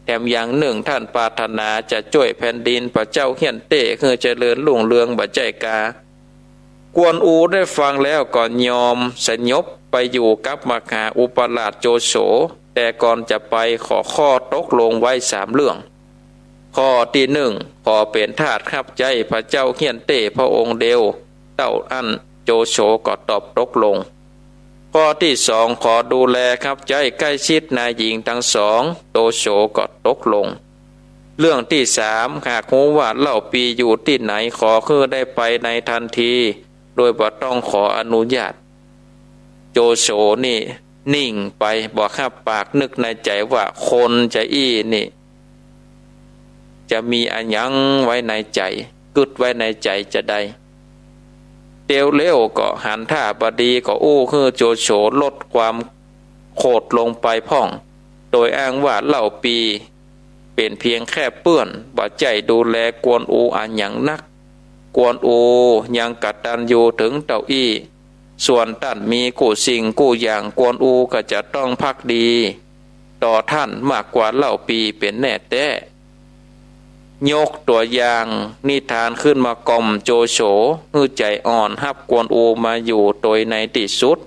แถมอย่างหนึ่งท่านปรารถนาจะช่วยแผ่นดินพระเจ้าเฮียนเต้คือเจริญรุ่งเรืองบัดใจกา กวนอูได้ฟังแล้วก็ยอมสยบไปอยู่กับมหาอุปราชโจโฉแต่ก่อนจะไปขอข้อตกลงไว้3เรื่องข้อที่1ขอเป็นทาสรับใจพระเจ้าเฮียนเต้พระองค์เดียวเต้าอั้นโจโฉก็ตอบตกลงข้อที่2ขอดูแลครับใจใกล้ชิดนายหญิงทั้งสองโจโฉก็ตกลงเรื่องที่3หากรู้ว่าเล่าปีอยู่ที่ไหนขอคือได้ไปในทันทีโดยบ่ต้องขออนุญาตโจโฉนี่นิ่งไปบอกข้าปากนึกในใจว่าคนจะอี้นี่จะมีอันยังไว้ในใจกึดไว้ในใจจะได้เตียวเลี้ยวก็หันท่าบดีก็อู้คือโจโฉลดความโคดลงไปพ่องโดยอ้างว่าเล่าปีเป็นเพียงแค่เปื้อนบ่ใจดูแลกวนอูอันอย่างนักกวนอูยังกตัญญูถึงเต้าอี้ส่วนท่านมีกู้สิ่งกู้อย่างกวนอูก็จะต้องภักดีต่อท่านมากกว่าเล่าปีเป็นแน่แท้ยกตัวอย่างนิทานขึ้นมากล่อมโจโฉฮือใจอ่อนฮับกวนอูมาอยู่โดยในที่สุด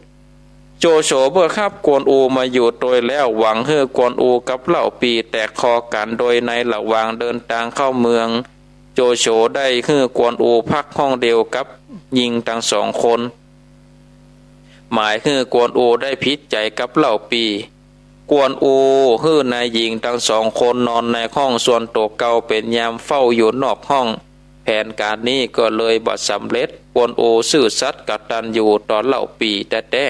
โจโฉเมื่อฮับกวนอูมาอยู่โดยแล้วหวังให้กวนอูกับเล่าปีแตกคอกันโดยในระหว่างเดินทางเข้าเมืองโจโฉได้ให้กวนอูพักห้องเดียวกับหญิงทั้ง2คนหมายคือกวนอูได้ผิดใจกับเล่าปีกวนอูฮื้อนายหญิงทั้ง2คนนอนในห้องส่วนตัวเก่าเป็นยามเฝ้าอยู่นอกห้องแผนการนี้ก็เลยบ่สำเร็จกวนอูซื่อสัตย์กตัญญูต่อเล่าปีแท้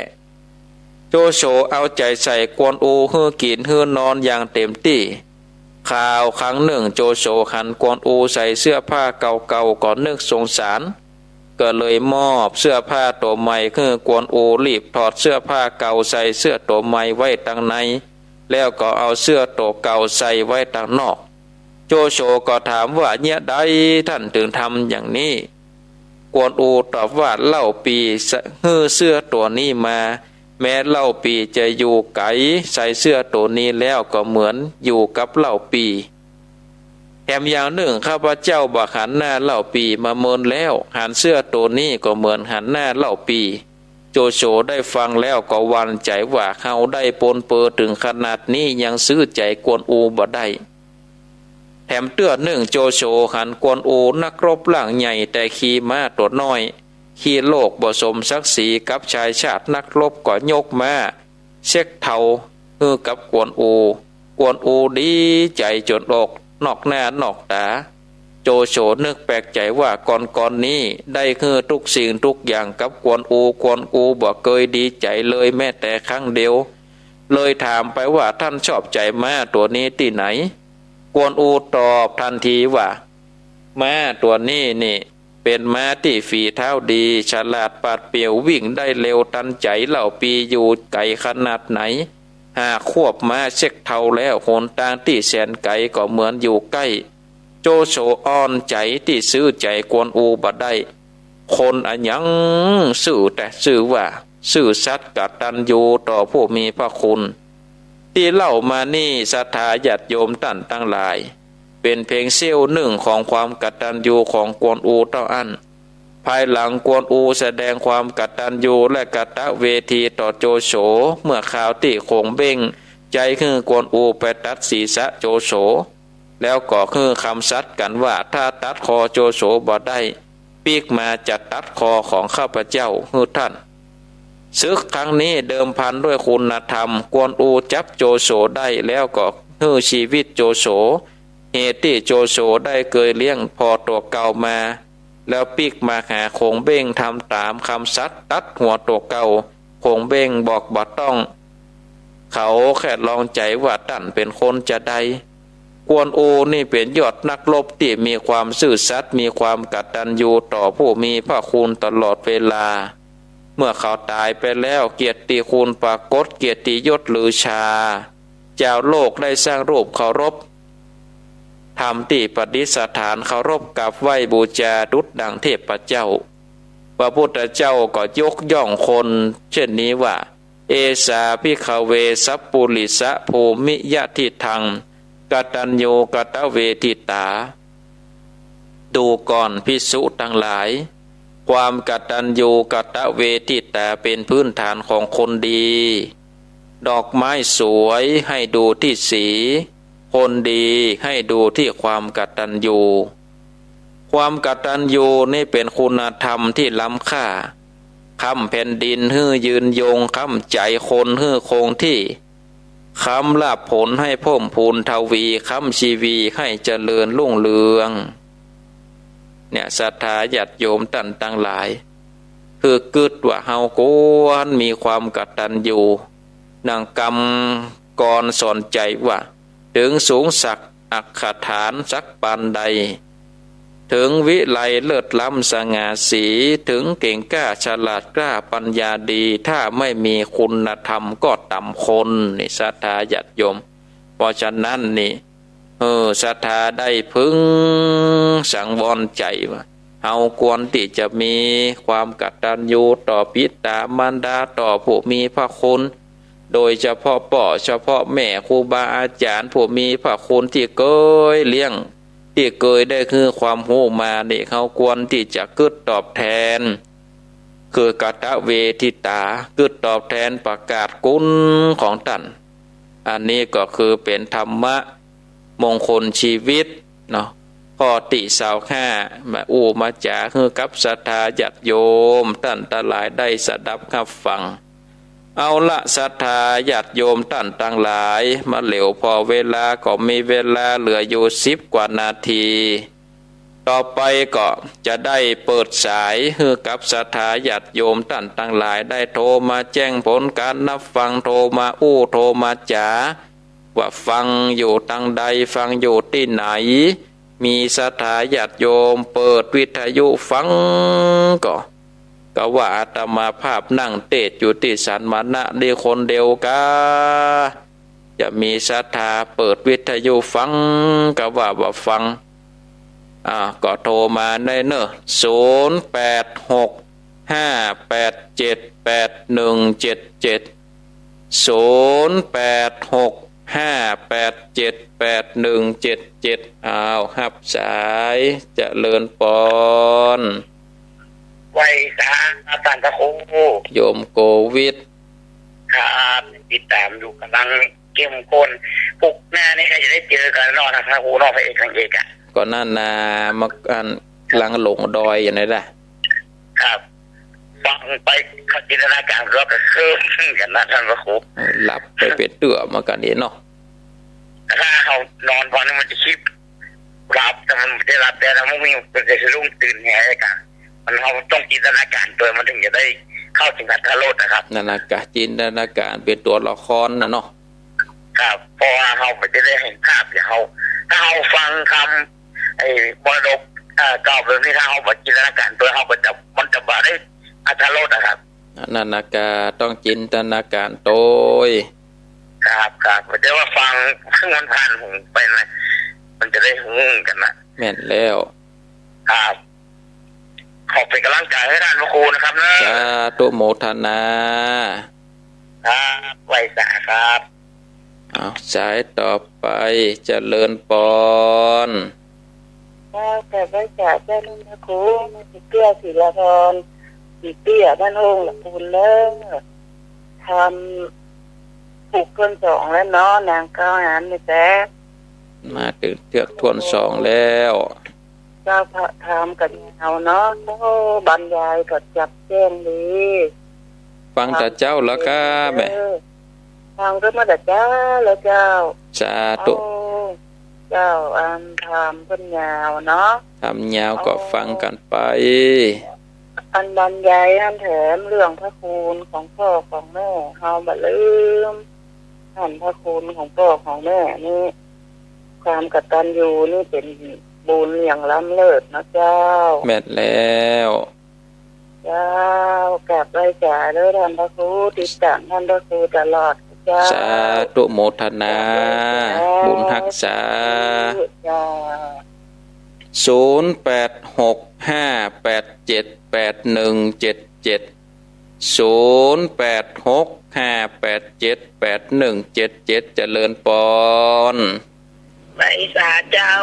ๆโจโฉเอาใจใส่กวนอูฮื้อกินฮื้อนอนอย่างเต็มที่ข่าวครั้งหนึ่งโจโฉหันกวนอูใส่เสื้อผ้าเก่าๆก่อนนึกสงสารก็เลยมอบเสื้อผ้าตัวใหม่คือกวนอูรีบถอดเสื้อผ้าเก่าใส่เสื้อตัวใหม่ไว้ตั้งในแล้วก็เอาเสื้อตัวเก่าใส่ไว้ตั้งนอกโจโฉก็ถามว่าเนี่ยใดท่านถึงทำอย่างนี้กวนอูตอบว่าเล่าปีฮื้อเสื้อตัวนี้มาแม้เล่าปีจะอยู่ไกลใส่เสื้อตัวนี้แล้วก็เหมือนอยู่กับเล่าปีแถมอย่างหนึ่งข้าพเจ้าบักหันหน้าเล่าปีมาเมินแล้วหันเสื้อตัวนี้ก็เหมือนหันหน้าเล่าปีโจโฉได้ฟังแล้วก็หวั่นใจว่าเขาได้ปนเปื้อถึงขนาดนี้ยังซื้อใจกวนอูบ่ได้แถมเตื้อหนึ่งโจโฉหันกวนอูนักรบร่างใหญ่แต่ขี่ม้าตัวน้อยขี่โลกบ่สมศักดิ์ศรีกับชายชาตินักรบก็ยกมาเช็คเท่ากับกวนอูดีใจจนอกนอกหน้านอกตาโจโฉนึกแปลกใจว่าก่อนนี้ได้คือทุกสิ่งทุกอย่างกับกวนอูบ่เคยดีใจเลยแม้แต่ครั้งเดียวเลยถามไปว่าท่านชอบใจม้าตัวนี้ที่ไหนกวนอูตอบทันทีว่าม้าตัวนี้นี่เป็นม้าที่ฝีเท้าดีฉลาดปราดเปรียววิ่งได้เร็วทันใจเหล่าปีอยู่ไกลขนาดไหนหากควบม้าเช็คเท่าแล้วหนทางที่แสนไกลก็เหมือนอยู่ใกล้โจโฉอ่อนใจที่ซื้อใจกวนอูบ่ได้คนอันยังซื่อแต่ซื่อว่าซื่อสัตย์กตัญญูต่อผู้มีพระคุณที่เล่ามานี่ศรัทธาญาติโยมท่านทั้งหลายเป็นเพียงเสี้ยวหนึ่งของความกตัญญูของกวนอูเท่านั้นภายหลังกวนอูแสดงความกตัญญูและกตเวทีต่อโจโฉเมื่อข่าวที่คงเบ้งใจคือกวนอูไปตัดศีรษะโจโฉแล้วก็คือคำสัตย์กันว่าถ้าตัดคอโจโฉบ่ได้ปีกมาจะตัดคอของข้าพเจ้าฮือท่านศึกครั้งนี้เดิมพันด้วยคุณธรรมกวนอูจับโจโฉได้แล้วก็ฮือชีวิตโจโฉเหตุที่โจโฉได้เคยเลี้ยงพอตัวเก่ามาแล้วปีกมาหาคงเบ้งทำตามคำสัตย์ตัดหัวตัวเก่าคงเบ้งบอกบ่ต้องเขาแค่ลองใจว่าท่านเป็นคนจะได้กวนอูนี่เป็นยอดนักรบที่มีความซื่อสัตย์มีความกตัญญูต่อผู้มีพระคุณตลอดเวลาเมื่อเขาตายไปแล้วเกียรติคุณปรากฏเกียรติยศลือชาเจ้าโลกได้สร้างรูปเคารพทำที่ปฏิสถานเคารพกับไหว้บูชาดุจดังเทพเจ้าพระพุทธเจ้าก็ยกย่องคนเช่นนี้ว่าเอสาภิกขเวสัพปุริสะภูมิยะทิทังกตัญญูกตเวทิตาดูก่อนภิกษุทั้งหลายค ความกตัญญูกตเวทิตาเป็นพื้นฐานของคนดี ดอกไม้สวยให้ดูที่สีคนดีให้ดูที่ความกตัญญูความกตัญญูนี่เป็นคุณธรรมที่ล้ำค่าค้ำแผ่นดินฮื้อยืนยงค้ำใจคนฮื้อคงที่ค้ำลาภผลให้เพิ่มพูนทวีค้ำชีวีให้เจริญรุ่งเรืองเนี่ยศรัทธาญาติโยมท่านทั้งหลายคือกึดว่าเฮาควรมีความกตัญญูนางกรรมกรสอนใจว่าถึงสูงสักอักขฐานสักปานใดถึงวิไลเลิศล้ำสง่าสีถึงเก่งกล้าฉลาดกล้าปัญญาดีถ้าไม่มีคุณธรรมก็ต่ำคนนี่ศรัทธาญาติโยมเพราะฉะนั้นนี่ศรัทธาได้พึงสังวรใจว่าเฮาควรที่จะมีความกตัญญูต่อบิดามารดาต่อผู้มีพระคุณโดยเฉพาะพ่อเฉพาะแม่ครูบาอาจารย์ผู้มีพระคุณที่เคยเลี้ยงที่เคยได้คือความรู้มาเนี่ยเขาควรที่จะกึศตอบแทนคือกตเวทิตากึศตอบแทนประกาศคุณของท่านอันนี้ก็คือเป็นธรรมะมงคลชีวิตเนาะข้อติสาวห้ามามาจาคือกับศรัทธาญาติโยมท่านทั้งหลายได้สดับรับฟังเอาละศรัทธาญาติโยมท่านทั้งหลายมาเหลวพอเวลาก็มีเวลาเหลืออยู่10 กว่านาทีต่อไปก็จะได้เปิดสายให้กับศรัทธาญาติโยมท่านทั้งหลายได้โทรมาแจ้งผลการนับฟังโทรมาโทรมาจาว่าฟังอยู่ทางใดฟังอยู่ที่ไหนมีศรัทธาญาติโยมเปิดวิทยุฟังก็ว่าอาตมาภาพนั่งเทศอยู่ที่สันมานะดีคนเดียวกาจะมีศรัทธาเปิดวิทยุฟังก็ว่าฟังก็โทรมาได้เนอะ08658781770865878177หับสายเจริญปอนไว้สาอาจารย์พระครูโยมโควิดครับติดตามอยู่กำลังเข้มข้นปุกหน้านี่ก็จะได้เจอกันนอกนะครับครูนอกพระเอกทางเอกก็นั่นนะมากันลังหลงดอยอย่างไรล่ะครับฟังไปจินตนาการเราก็เคลิ้มกันนะท่านพระครูหลับไปเป็นเตื่อมากันนี้เนาะถ้าเขานอนวันนี้มันจะคิดหลับแต่มันไม่ได้หลับแต่เราไม่มีเป็นจะรุ่งตื่นแห่กันมันเราต้องจินตนาการตัวมันถึงจะได้เข้าถึงอัตโลดนะครับนั่นนะกะจินตนาการเป็นตัวละครนะเนาะครับเพราะว่าเราจะได้เห็นภาพอย่างเราถ้าเราฟังคำไอ้มรดกเก่าแบบนี้ถ้าเราจินตนาการตัวเราก็จะมันจะบ่ได้อัตโลดนะครับนั่นนะกะต้องจินตนาการโตยครับแต่ว่าฟังซึ่งมันผ่านหูไปนะมันจะได้หูกันนะแม่นแล้วครับขอเป็นกำลังใจให้ท่านพระครูนะครับนะสาธุโมทนาครับไว้สาครับสายต่อไปเจริญปอนแต่ไว้สาเจ้าลุงพระครูมันสิเกลือศิลาพรสีเตี้ยบ้านโฮงละปูนเลิศทำปลูกต้น2แล้วเนาะนางก้าวหานนี่แต่มาถึงเทือกทวน2แล้วเจ้าพระธรรมกันเอาเนาะโอ้บรรยายก็จับแจ้งดีฟังแต่เจ้าแล้วก็แม่ฟังก็มาแต่เจ้าแล้วเจ้าสาธุเจ้าธรรมพันยาวเนาะทำยาวก็ฟังกันไปอันบรรยายแถมเรื่องพระคุณของพ่อของแม่เฮาบ่ลืมท่านพระคุณของพ่อของแม่นี่ความกตัญญูนี่เป็นบุญอย่างล้ำเลิศนะเจ้าแม่นแล้วเจ้ากลับไปจ่าเด้อท่านพระครูติดตามท่านพระครูตลอดเจ้าสาธุโมทนาบุญรักษา08658781770865878177เจริญปอนไว้สาเจ้า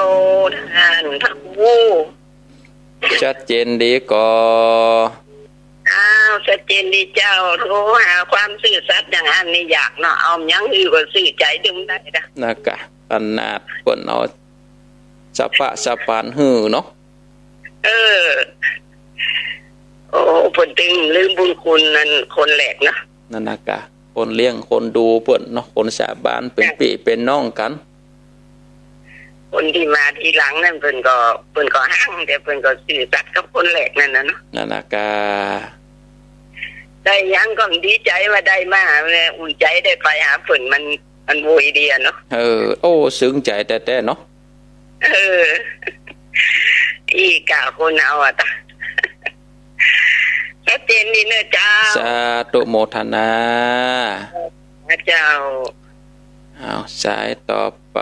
ท่านพระครู ชัดเจนดีก็ อ้าวชัดเจนดีเจ้าโทรหาความซื่อสัตย์อย่างอันนี้อยากเนาะเอายังอื่นก็ซื่อใจดึงได้นะ นะคะขนาดเปิ้นเอาสะปะสะปานหื้อเนาะ โอ้ผลตึงลืมบุญคุณนั่นคนแหลกนะ นั่นนะคะคนเลี้ยงคนดูเปิ้นเนาะคนสาบานเป็นพี่เป็นน้องกัน คนที่มาทีหลังนั่นเพิ่นก็ห้างแต่เพิ่นก็ซื่อสัตย์กับคนแหลกนั่นนะเนาะ นั่นนะคะ ได้ยังก็ดีใจว่าได้มาเลยอุ่นใจได้ไปหาเพิ่นมันวุยดีอะเนาะ โอ้ซึ้งใจแต่เนาะ อีกาคนเอาอ่ะตาชัดเจนดีเนอะเจ้า สาธุโมทนา พระเจ้า เอาสายต่อไป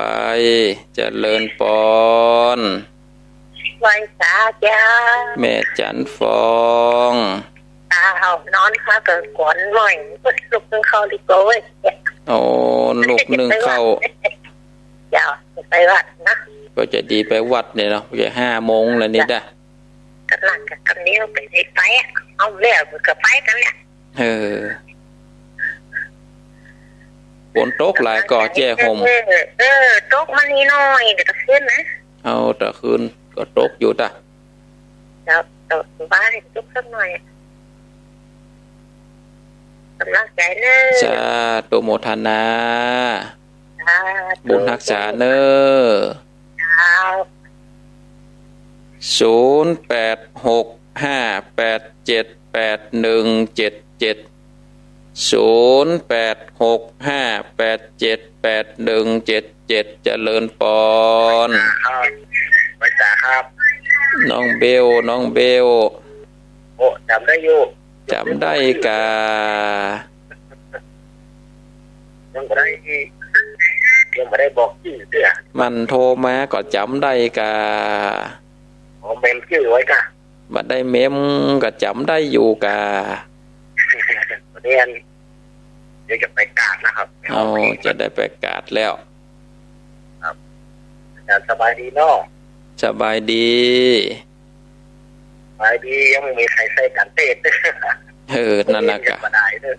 เจริญปอน ไว้สาจ้า แม่จันฟอง เอานอนค่ะเกิดกวนหน่อยลุกนึงเข้าดีกว่าเว้ย โอ้ลูกนึ่งเข้า เดี๋ยวไปวัดนะ ก็จะดีไปวัดเนี่ยเนาะจะ5 โมงแล้วนี่ด้ะ กันหลังกับกันนี้ไปไปเอาเรียกกับไปกันเนี่ย ฝนตกหลายก่อแจ้ห่ม ตกมานี่หน่อยเดี๋ยวจะขึ้นนะ เอาแต่คืนก็ตกอยู่จ้ะ เดี๋ยวบ้านตกสักหน่อยกำลังใจเนอะ สาธุโมทนาบุญรักษาเนอ0865878177 0865878177เจริญปอน ครับภาษาครับ น้องเบลโอ้จำได้อยู่ จำได้กา ยังไม่ได้บอกชื่อเด้อ มันโทรมาก็จำได้กา ผมเป็นชื่อไว้ค่ะ บัดได้เมมก็จำได้อยู่กา เรียนเดี๋ยวจะไปกาดนะครับ เอาจะได้ไปกาดแล้ว สบายดีเนาะ สบายดี สบายดียังไม่มีใครใส่กันเต้น นั่นแหละกะ มาได้เนอะ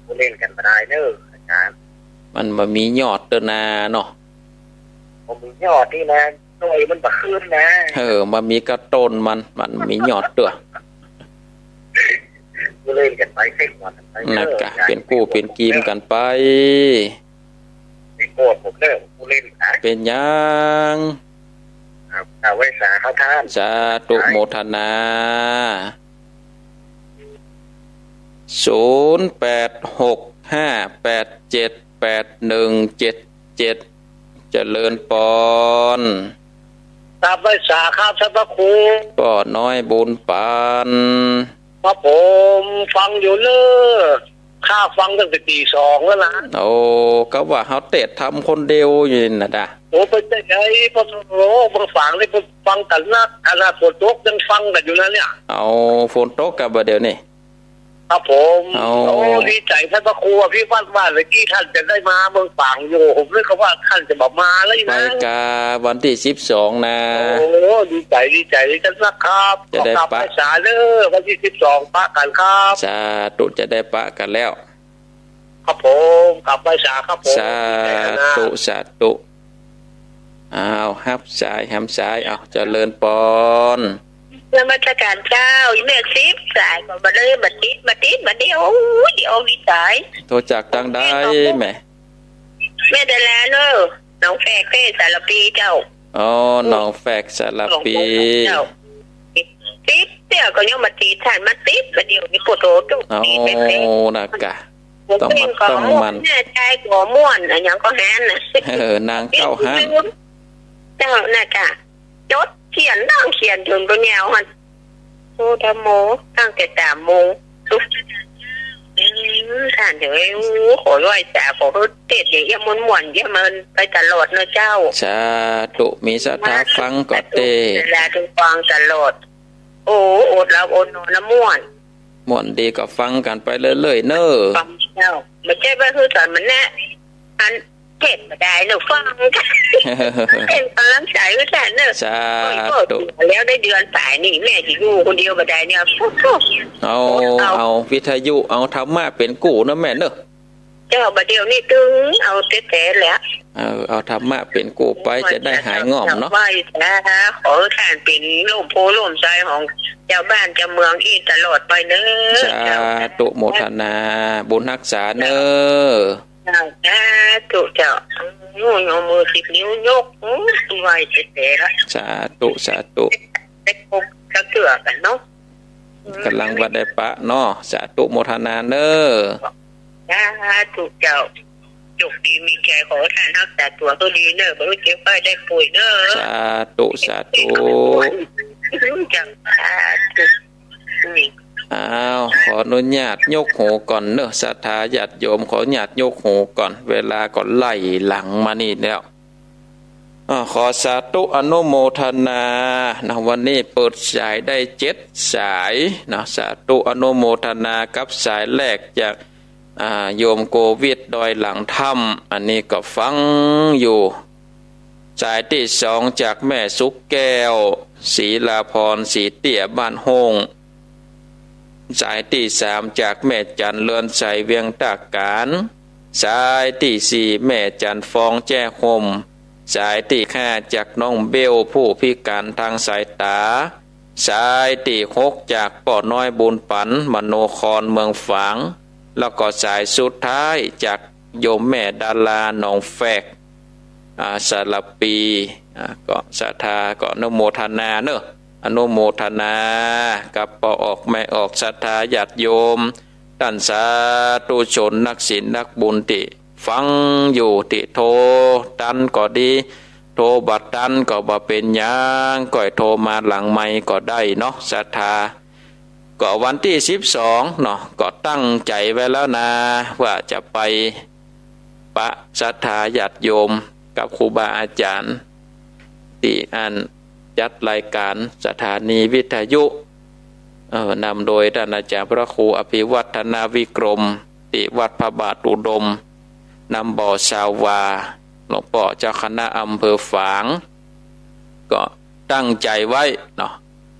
ผู้เล่นกันมาได้เนอะอาจารย์ มันมามียอดเตอนาเนาะ ผมมียอดที่นะหน่วยมันบะขึ้นนะ มามีกระต้นมันมียอดเตัว ผู้เล่นกันไปเส้นวันไป นักกะเป็นกู้เป็นกีมกันไป ไม่โกรธผมเนอะผู้เล่นนะ เป็นยัง เอาไว้สาเขาท่าน สาธุโมทนา0865878177เจริญปอน ตามไว้สาครับท่านพระครู ป้อน้อยบุญปาน ครับผมฟังอยู่เนอะข้าฟังตั้งแต่ตี 2แล้วนะ โอ้ก็ว่าเขาเตะทำคนเดียวอยู่น่ะดะ โอ้เป็นไงพอโอ้บางฝั่งนี่ฟังกันนักขนาดฝนตกยังฟังกันอยู่นะเนี่ย เอาฝนตกกับเดี๋ยวนี้ ครับผม เอา โอ้ดีใจท่านพระครูอะพี่ว่าเมื่อกี้ท่านจะได้มาเมืองฝั่งอยู่ผมนึกว่าท่านจะบอกมาแล้ว ไป นะ กาวันที่12นะ โอ้ดีใจท่านนะครับ จะได้ ขอกลับ ปะ ไปศาลเด้อวันที่12ปะกันครับ สาธุจะได้ปะกันแล้ว ครับผมกลับไปศาลครับผม สาธุสาธุอ้าวฮับสายฮับสายเอาเจริญปอน นมัสการเจ้าแม่ซิบสายก็มาเลยมาติดมาเดียวเดี๋ยววิสัย โทรจากทางใดแหม แม่แต่แล้วเนอะน้องแฝกเป้สารปีเจ้า อ๋อน้องแฟกสารปี เจ้าติดเดี๋ยวก็ยังมาตีท่านมาติดมาเดียวนี่ปวดโตจุก เอา ตีเป็นเล็ก นักกะ ผม ต้อง เป็น มา ของ ต้อง ม่ว มัน น แน่ใจหัวม่วนอะไรอย่างก็แฮนนะ นางเข้าห้าน เจ้าน่ะกะจดเขียนนั่งเขียนจนบนแนวหันโอ้ทำโมตั้งแต่3 โมงท่านเดี๋ยวขอร้อยจ่าขอเทศอย่างเยี่ยมม่วนเยี่ยมันไปตลอดนะเจ้า สาธุมีศรัทธาฟังก็เต เวลาถึงฟังตลอดโอ้อดแล้วอดนอนละม่วน ม่วนดีก็ฟังกันไปเรื่อยๆเน้อ ฟังเจ้าไม่ใช่ว่าคือสอนมันแน่อัน เห็นมาได้เนอะฟังกันเป็นกำลังใจก็แต่เนอะ สาธุ แล้วได้เดือนสายนี่แม่จะอยู่คนเดียวมาได้เนี่ยเอาวิทยุเอาธรรมะเป็นกูนะแม่เนอะเจ้าบัดเดียวนี่ตึงเอาเตะๆแล้วเอาธรรมะเป็นกูไปจะได้หายง่อมเนาะไหว้นะขอท่านเป็นร่มโพล่มใจของเจ้าบ้านเจ้าเมืองอีตลอดไปเนอะสาธุโมทนาบุญรักษาเนอะสาธุเจ้าโยมมือ10 นิ้วยกไหว้เตะๆแล้วสาธุได้ครบกระเกือกันเนาะกำลังวัดได้ปะเนาะสาธุโมทนาเนอะถูกเจ้าจุกดีมีแก่ขอท่านรักษาตัวก็ดีเนอะบ่รู้เจ็บไข้ได้ป่วยเนอะสาธุจังนี่ขออนุญาตยกหูก่อนเนอะศรัทธาญาติโยมขออนุญาตยกหูก่อนเวลาก่อนไล่หลังมานี่แล้วขอสาธุอนุโมทนานะวันนี้เปิดสายได้7สายนะสาธุอนุโมทนากับสายแรกจากโยมโควิดดอยหลังถ้ำอันนี้ก็ฟังอยู่สายที่2จากแม่สุกแก้วศรีลาพรศรีเตี่ยบ้านโฮงสายที่3จากแม่จันเลือนใสเวียงตากการสายที่4แม่จันฟองแจ้คมสายที่5จากน้องเบลผู้พิการทางสายตาสายที่6จากป่อน้อยบุญปันมโนครเมืองฝางแล้วก็สายสุดท้ายจากโยมแม่ดาราหนองแฟกสารปีก็ศรัทธาก็อนุโมทนาเนอะอนุโมทนากับปอออกแม่ออกศรัทธาญาติโยมท่านสาธุชนนักศีลนักบุญติฟังอยู่ติโทรตันก็ดีโทรบัดตันก็บ่เป็นหยังก็โทรมาหลังไมค์ก็ได้เนาะศรัทธาก็วันที่12เนาะก็ตั้งใจไว้แล้วนะว่าจะไปปะศรัทธาญาติโยมกับครูบาอาจารย์ที่จัดรายการสถานีวิทยุนำโดยท่านอาจารย์พระครูอภิวัฒนาวิกรมติวัดพระบาทอุดมนำบ่อชาววาหลวงพ่อเจ้าคณะอำเภอฝางก็ตั้งใจไว้เนาะ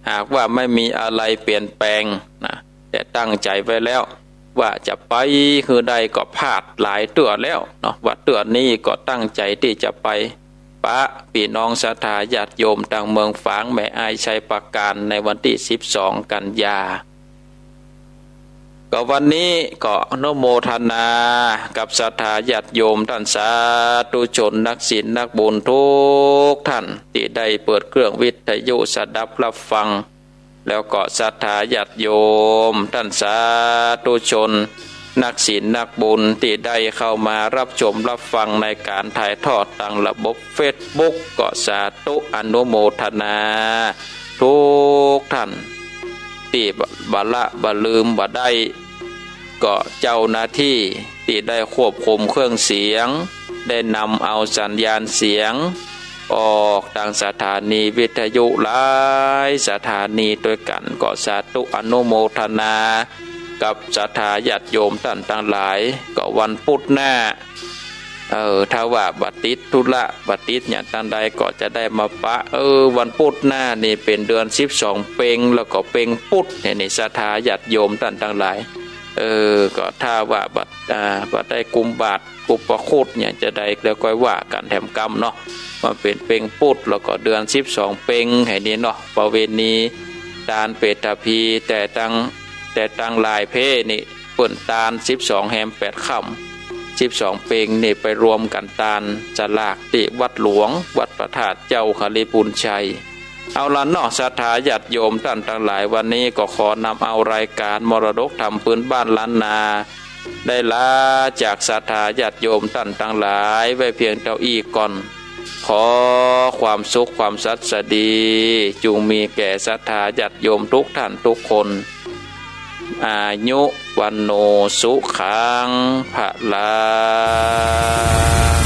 หากว่าไม่มีอะไรเปลี่ยนแปลงนะแต่ตั้งใจไว้แล้วว่าจะไปคือใดก็พลาดหลายเตือแล้วเนาะว่าเตือนี้ก็ตั้งใจที่จะไปปะพี่น้องศรัทธาญาติโยมทางเมืองฝางแม่อายชัยประการในวันที่12กันยาก็วันนี้ก็อนุโมทนากับศรัทธาญาติโยมท่านสาธุชนนักศีลนักบุญทุกท่านที่ได้เปิดเครื่องวิทยุสดับรับฟังแล้วก็ศรัทธาญาติโยมท่านสาธุชนนักศีลนักบุญที่ได้เข้ามารับชมรับฟังในการถ่ายทอดทางระบบ Facebook ก็สาธุอนุโมทนาทุกท่านที่บ่ละบ่ลืมบ่ได้ก็เจ้าหน้าที่ที่ได้ควบคุมเครื่องเสียงได้นำเอาสัญญาณเสียงออกทางสถานีวิทยุหลายสถานีด้วยกันก็สาธุอนุโมทนากับศรัทธาญาติโยมท่านทั้งหลายก็วันพุธหน้าถ้าว่าบัดติดธุระบัดติดอย่างตั้งใดก็จะได้มาปะวันพุธหน้านี่เป็นเดือน12เพ็งแล้วก็เพ็งพุธนี่ศรัทธาญาติโยมท่านทั้งหลายก็ถ้าว่าบัดได้กุมบาทกุปคุตเนี่ยจะได้แล้วก็ว่ากันแถมกรรมเนาะมันเป็นเพ็งพุธแล้วก็เดือน12เพ็งให้นี้เนาะประเวณีตาลเปตพีแต่ตั้งหลายเพนี่เปิ่นตาล12แฮม8ค่ำ12เพ็งนี่ไปรวมกันตาลสลากที่วัดหลวงวัดพระธาตุเจ้าคลิปุญชัยเอาละเนาะศรัทธาญาติโยมท่านทั้งหลายวันนี้ก็ขอนำเอารายการมรดกธรรมพื้นบ้านล้านนาได้ลาจากศรัทธาญาติโยมท่านทั้งหลายไว้เพียงเท่าอีกก่อนขอความสุขความสัตย์สดีจงมีแก่ศรัทธาญาติโยมทุกท่านทุกคนอายุวันโนสุขังภะลัง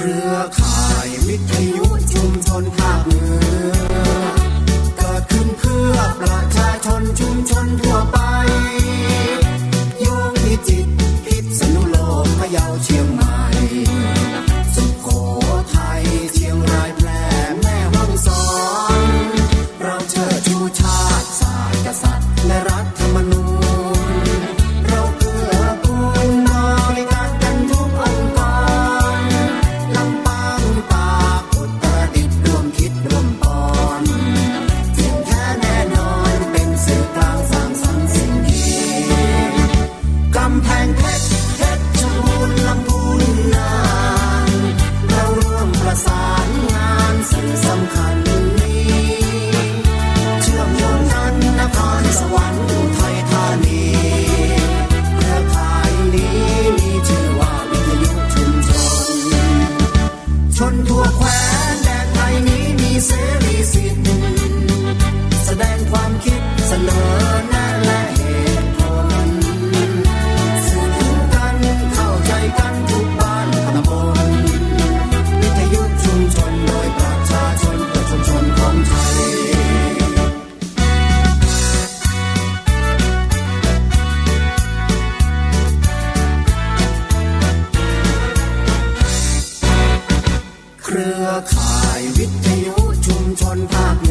รือข่ายวิทยุชุมชนภาคเหนือเกิดขึ้นเพื่อประชาชนชุมชนทั่วไปโยงพิจิตรพิษณุโลกพะเยาเชียงใหม่สุโขทัยเชียงรายแพร่แม่ฮ่องสอนเราเชิดชูชาติศาสตร์กษัตริย์และรัฐธรรมนูญเราเกื้อกูลบริการกันทุกองค์กรลำปางตากอุตรดิตถ์ร่วมคิดร่วมปอนเที่ยงแท้แน่นอนเป็นสื่อกลางสร้างสรรค์สิ่งดีกำแพงเพชรเพชรบูรณ์ลำพูนน่านเราร่วมประสานงานสิ่งสำคัญนี้เชื่อมโยงกันนครสวรรค์อุทัยธานีเครือข่ายนี้มีชื่อว่าวิทยุชุมชนชนทั่วแคว้นแดนไทยนี้มีเสรีสิทธิ์แสดงความคิดเสนอแนะและเหตุผลสื่อถึงกันเข้าใจกันทุกบ้านตำบลวิทยุชุมชนโดยประชาชนเพื่อชุมชนของไทยเครือข่ายวิทยุชุมชนภาคเหนื